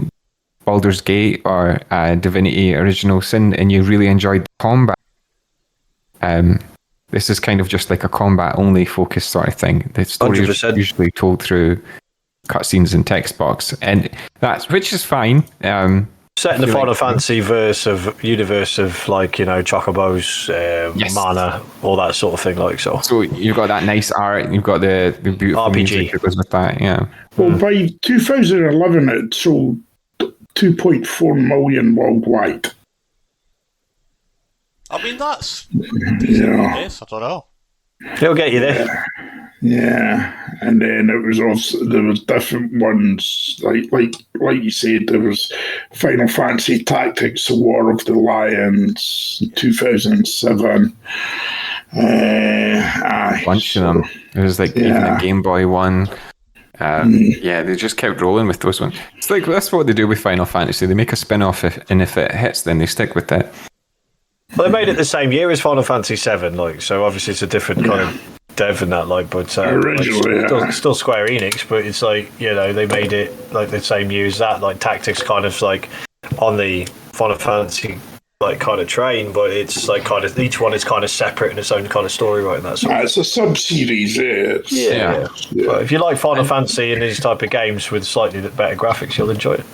Baldur's Gate or Divinity Original Sin, and you really enjoyed the combat, this is kind of just like a combat-only focused sort of thing. The story is usually told through cutscenes and text box, and which is fine. Set in the Final Fantasy universe of like, you know, chocobos, mana, all that sort of thing, like so. So you've got that nice art, and you've got the beautiful RPG music that goes with that. Yeah. Well, by 2011, it sold 2.4 million worldwide. I mean, that's Yes, I don't know. It'll get you there. Yeah, and then it was also there was different ones like you said. There was Final Fantasy Tactics: The War of the Lions, 2007. A bunch of them. It was like even a Game Boy one. Yeah, they just kept rolling with those ones. It's like that's what they do with Final Fantasy. They make a spin-off, and if it hits, then they stick with it. Well, they made it the same year as Final Fantasy VII, like so. Obviously, it's a different kind of dev and that, like, but still Square Enix. But it's like, you know, they made it like the same year as that. Like Tactics, kind of like on the Final Fantasy like kind of train, but it's like kind of each one is kind of separate in its own kind of story, right? And that sort of It's a sub-series. yeah. But if you like Final Fantasy and these type of games with slightly better graphics, you'll enjoy it.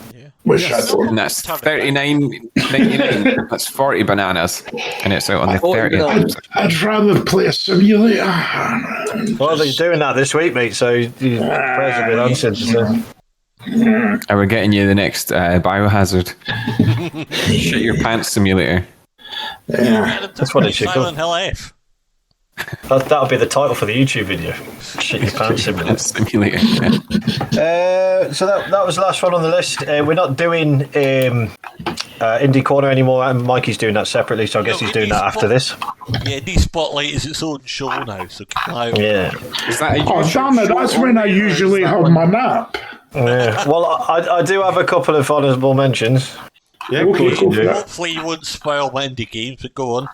Which I don't. And that's $39.99. That's 40 bananas, and it's out on the 30th. I'd rather play a simulator. Well, they're doing that this week, mate. So you prayers have been answered. So. And we're getting you the next Biohazard shit your pants simulator. Yeah. That's what it should Silent call. Hill F. That'll be the title for the YouTube video. Shit your pants simulator. Simulator. So that was the last one on the list. We're not doing Indie Corner anymore. And Mikey's doing that separately, so I guess he's doing that after this. Yeah, D Spotlight is its own show now, so keep an eye out. Yeah. Is that a Oh, damn it, that's when I usually have my nap. Yeah. Well, I do have a couple of honourable mentions. Yeah, okay, go for it. Hopefully you won't spoil my indie games, but go on.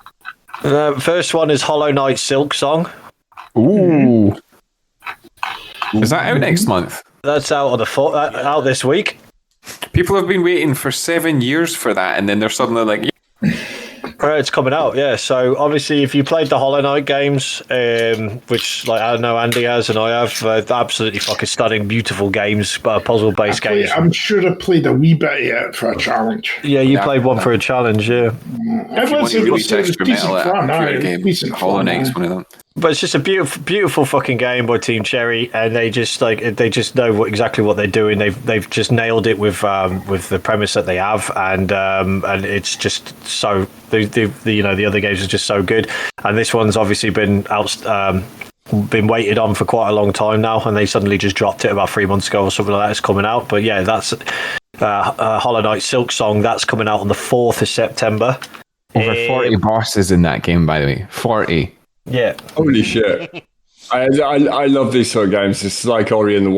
First one is Hollow Knight Silk Song. Ooh. Is that out next month? That's out on out this week. People have been waiting for 7 years for that, and then they're suddenly like, yeah. It's coming out, yeah. So obviously, if you played the Hollow Knight games, which like I know Andy has and I have, absolutely fucking stunning, beautiful games, puzzle-based games. I'm sure I played a wee bit of it for a challenge. Yeah, you played one for a challenge, yeah. Everyone's really decent fun, decent Hollow fun. Knight's one of them. But it's just a beautiful fucking game by Team Cherry, and they just know exactly what they're doing. They've just nailed it with the premise that they have, and it's just so the other games are just so good, and this one's obviously been waited on for quite a long time now, and they suddenly just dropped it about 3 months ago or something like that. It's coming out, but yeah, that's Hollow Knight Silk Song. That's coming out on the 4th of September. Over 40 bosses in that game, by the way. 40. Yeah. Holy shit. I love these sort of games. It's like Ori and the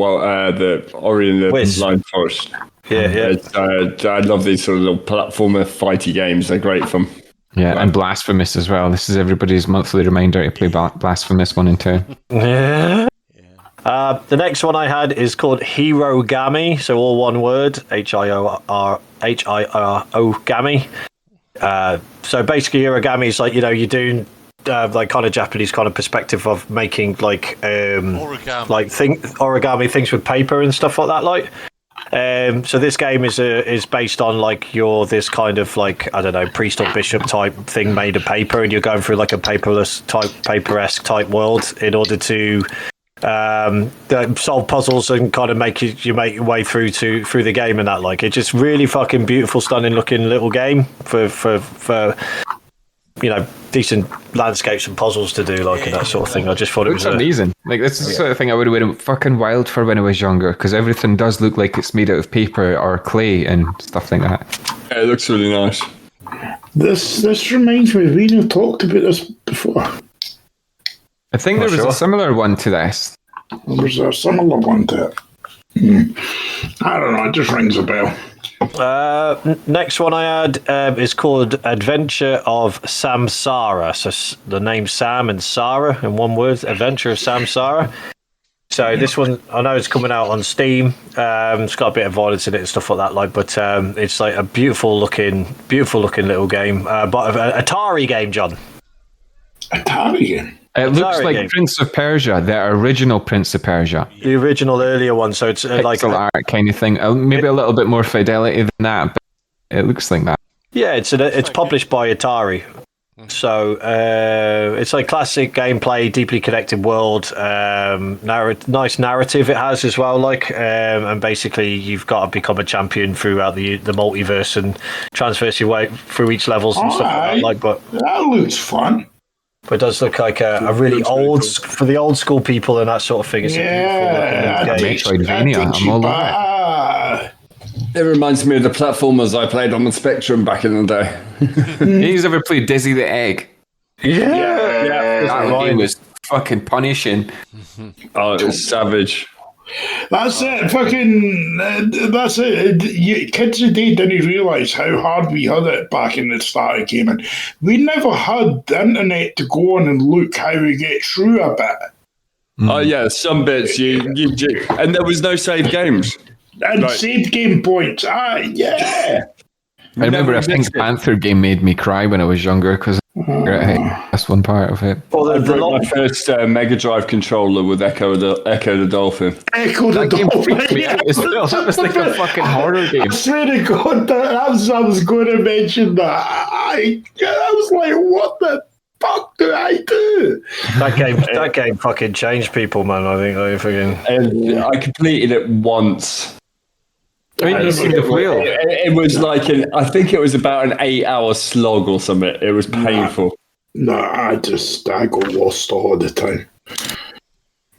Blind Forest. Yeah. I love these sort of little platformer fighty games. They're great fun. Yeah, and Blasphemous as well. This is everybody's monthly reminder to play Blasphemous 1 and 2. Yeah. The next one I had is called Hirogami, so all one word, Hiroro Gami. So basically, Hirogami is like, you're doing like kind of Japanese kind of perspective of making like origami things with paper and stuff like that. So this game is based on like you're this kind of like, I don't know, priest or bishop type thing made of paper, and you're going through like a paper-esque type world in order to solve puzzles and kind of make your way through the game and that. Like, it's just really fucking beautiful, stunning looking little game for decent landscapes and puzzles to do, like, and that sort of thing. I just thought it was amazing. Like, this is the sort of thing I would have been fucking wild for when I was younger, because everything does look like it's made out of paper or clay and stuff like that. Yeah, it looks really nice. This reminds me, we have talked about this before. I think there was a similar one to this. There's a similar one to it. I don't know, it just rings a bell. Next one I had is called Adventure of Samsara. So the name Sam and Sarah in one word. Adventure of Samsara. So this one, I know it's coming out on Steam. It's got a bit of violence in it and stuff like that. But it's like a beautiful looking little game. But an Atari game, John. Atari game. It looks like game. Prince of Persia, the original Prince of Persia. The original earlier one, so it's like pixel art kind of thing. Maybe a little bit more fidelity than that, but it looks like that. Yeah, it's published by Atari. So it's like classic gameplay, deeply connected world, nice narrative it has as well. And basically you've got to become a champion throughout the multiverse and transverse your way through each levels and stuff like that. But that looks fun. But it does look like a really old, for the old school people and that sort of thing. It's a beautiful Metroidvania. I'm all over it. It reminds me of the platformers I played on the Spectrum back in the day. You've ever played Dizzy the Egg? Yeah. That game was fucking punishing. Oh, it was savage. That's it. That's it. Kids today didn't realise how hard we had it back in the start of gaming. We never had the internet to go on and look how we get through a bit. Oh yeah, some bits and there was no save games. And save game points. Yeah. I remember a Pink Panther game made me cry when I was younger because that's one part of it. Well, I broke my first Mega Drive controller with Echo the Dolphin. Echo the Dolphin. Yeah, that was like a fucking horror game. I swear to God, I was going to mention that. I was like, what the fuck do I do? That game fucking changed people, man. I think And I completed it once. I mean, you see the wheel. It was like I think it was about an 8-hour slog or something. It was painful. No, I got lost all the time.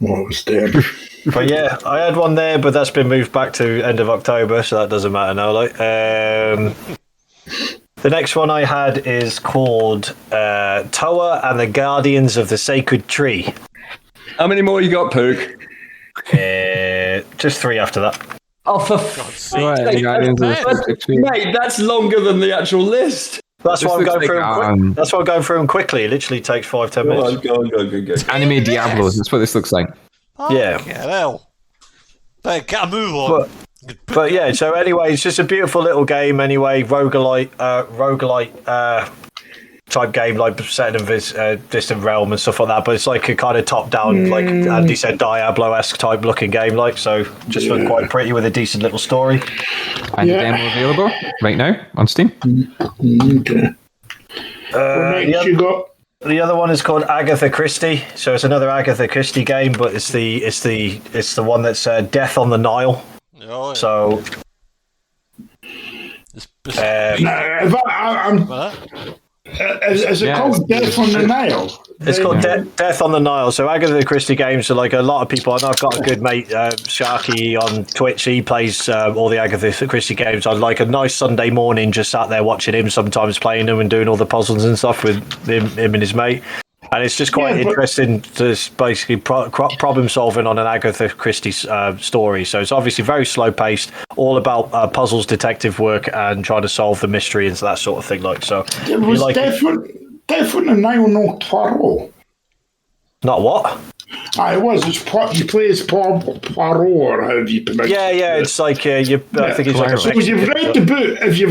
What I was doing. But yeah, I had one there, but that's been moved back to end of October, so that doesn't matter now. Like, the next one I had is called Toa and the Guardians of the Sacred Tree. How many more you got, Pook? Just 3 after that. Oh, for fuck's sake. Mate, that's longer than the actual list. That's why I'm going through them That's why I'm going through them quickly. It literally takes 5-10 minutes. Go. It's anime Diablos. That's what this looks like. Yeah. Hell. Hey, get a move on. But yeah, so anyway, it's just a beautiful little game anyway, roguelite type game, like set in a distant realm and stuff like that, but it's like a kind of top-down, like Andy said, Diablo-esque type looking game, like, so just look quite pretty with a decent little story. And the demo available right now on Steam. Okay. The other one is called Agatha Christie, so it's another Agatha Christie game, but it's the one that's Death on the Nile. Oh, yeah. So is it called Death on the Nile? It's called Death on the Nile. So Agatha Christie games are like a lot of people. I know I've got a good mate, Sharky, on Twitch. He plays all the Agatha Christie games. I'd like a nice Sunday morning, just sat there watching him, sometimes playing them and doing all the puzzles and stuff with him and his mate. And it's just quite interesting to basically problem solving on an Agatha Christie story. So it's obviously very slow paced, all about puzzles, detective work, and trying to solve the mystery and that sort of thing. Like so, it was Death on the Nile, no Poirot. Not what? It was. You play as Poirot, or however you pronounce it. Yeah. It's like I think it's like. So if you've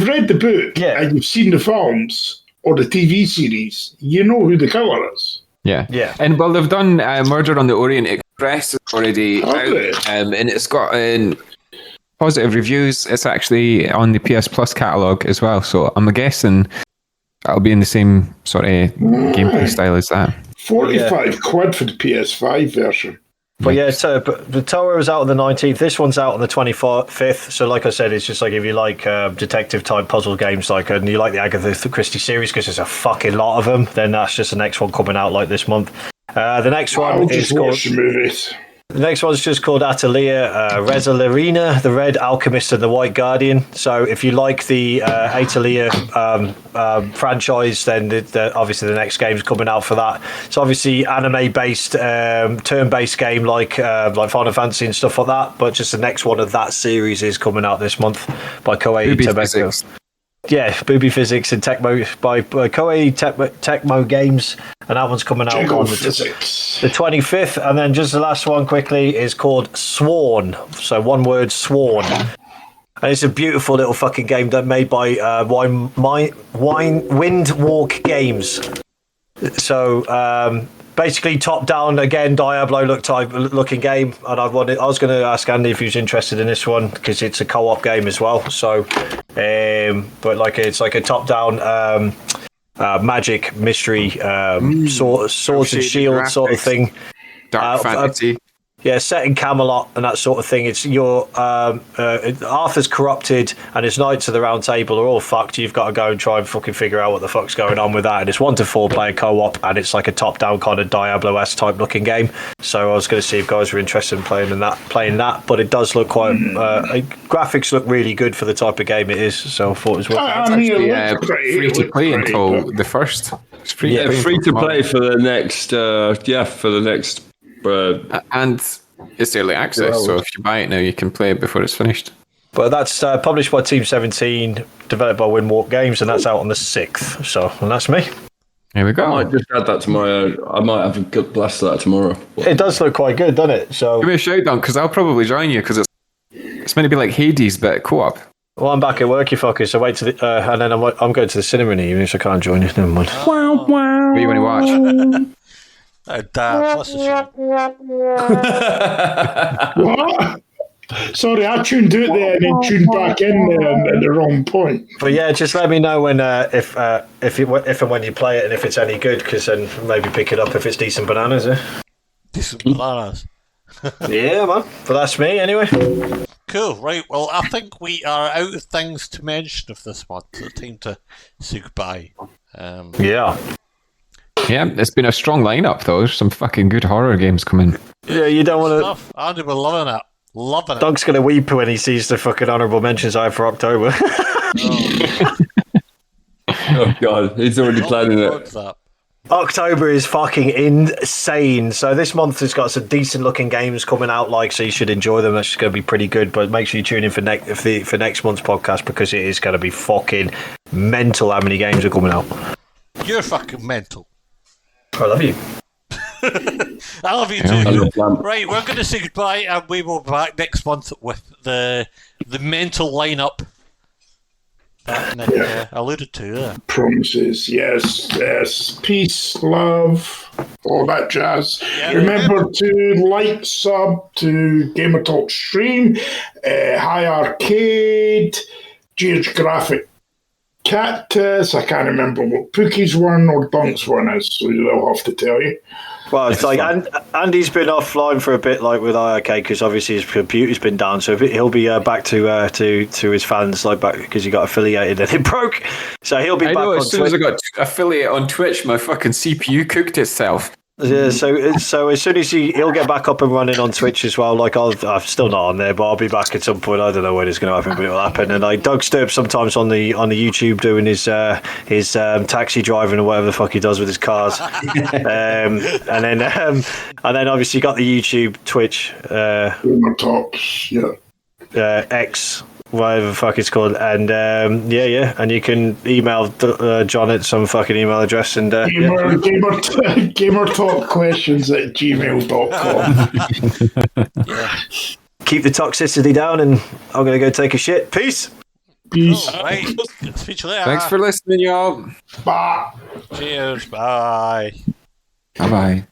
read the book, and you've seen the films or the TV series, you know who the killer is. Yeah. And well, they've done Murder on the Orient Express already out, and it's got positive reviews. It's actually on the PS Plus catalogue as well, so I'm guessing it'll be in the same sort of gameplay style as that. 45 quid for the PS5 version. But yeah, but the Tower was out on the 19th. This one's out on the 25th. So like I said, it's just like if you like detective type puzzle games, like and you like the Agatha Christie series, because there's a fucking lot of them, then that's just the next one coming out like this month. The next one is called... The next one's just called Atelier Reza Larina, the Red Alchemist and the White Guardian. So if you like the Atelier franchise, then obviously the next game's coming out for that. It's obviously anime-based, turn-based game like Final Fantasy and stuff like that, but just the next one of that series is coming out this month by Koei Tecmo. Yeah, Booby Physics and Tecmo by Koei Tecmo Games, and that one's coming out on the 25th. And then just the last one quickly is called Sworn. So one word, Sworn. And it's a beautiful little fucking game that made by Windwalk Games. So basically top down again, Diablo looking game. And I was going to ask Andy if he was interested in this one because it's a co-op game as well. So, but it's like a top down magic mystery swords and shields sort of thing. Dark fantasy. Yeah, set in Camelot and that sort of thing. It's Arthur's corrupted and his Knights of the Round Table are all fucked. You've got to go and try and fucking figure out what the fuck's going on with that. And it's 1 to 4 player co-op, and it's like a top-down kind of Diablo-esque type looking game. So I was going to see if guys were interested in playing that. But it does look quite. Graphics look really good for the type of game it is. So I thought it was worth it. Free to play until the first. It's free to play for the next. And it's early access, so if you buy it now, you can play it before it's finished. But that's published by Team 17, developed by Windwalk Games, and that's out on the 6th. So, and that's me. Here we go. I might just add that to my I might have a good blast of that tomorrow. It does look quite good, doesn't it? So give me a shout down, because I'll probably join you, because it's meant to be like Hades, but co-op. Well, I'm back at work, you fuckers. So wait to the, and then I'm going to the cinema in the evening, so I can't join you. Never mind. What do you want to watch? Oh, damn, that's a shame. What? Sorry, I tuned out there and then tuned back in there at the wrong point. But yeah, just let me know when if and when you play it and if it's any good, because then maybe pick it up if it's decent bananas. Decent bananas. Yeah, man. But that's me anyway. Cool, right. Well, I think we are out of things to mention of this month. So it's time to say goodbye. Yeah. Yeah, it's been a strong lineup though. There's some fucking good horror games coming. Yeah, you don't want to. Stuff. Andy, we're loving it. Loving it. Doug's gonna weep when he sees the fucking honourable mentions I have for October. Oh god, he's already planning it. October is fucking insane. So this month has got some decent looking games coming out, so you should enjoy them. That's just going to be pretty good. But make sure you tune in for next month's podcast, because it is going to be fucking mental how many games are coming out. You're fucking mental. I love you. I love you too. Right, we're going to say goodbye, and we will be back next month with the mental lineup that Nick alluded to there. Promises, yes. Peace, love, all that jazz. Yeah, Remember to like, sub to Gamer Talk Stream, High Arcade, Geographic Cactus. I can't remember what Pookie's one or Dunk's one is, so they'll have to tell you. Well, it's Andy's been offline for a bit, with IRK, because obviously his computer's been down, so he'll be back to his fans, back because he got affiliated and it broke. So he'll be back on Twitch. As soon as I got affiliate on Twitch, my fucking CPU cooked itself. Yeah, so as soon as he'll get back up and running on Twitch as well. I'm still not on there, but I'll be back at some point. I don't know when it's going to happen, but it'll happen. And Doug Sturp sometimes on the YouTube doing his taxi driving or whatever the fuck he does with his cars. and then obviously you got the YouTube, Twitch, Tops, yeah. X, whatever the fuck it's called, and and you can email John at some fucking email address and gamer talk questions at gmail.com. Keep the toxicity down, and I'm gonna go take a shit. Peace. All right. Speak to you later. Thanks for listening, y'all. Bye. Cheers. Bye. Bye bye.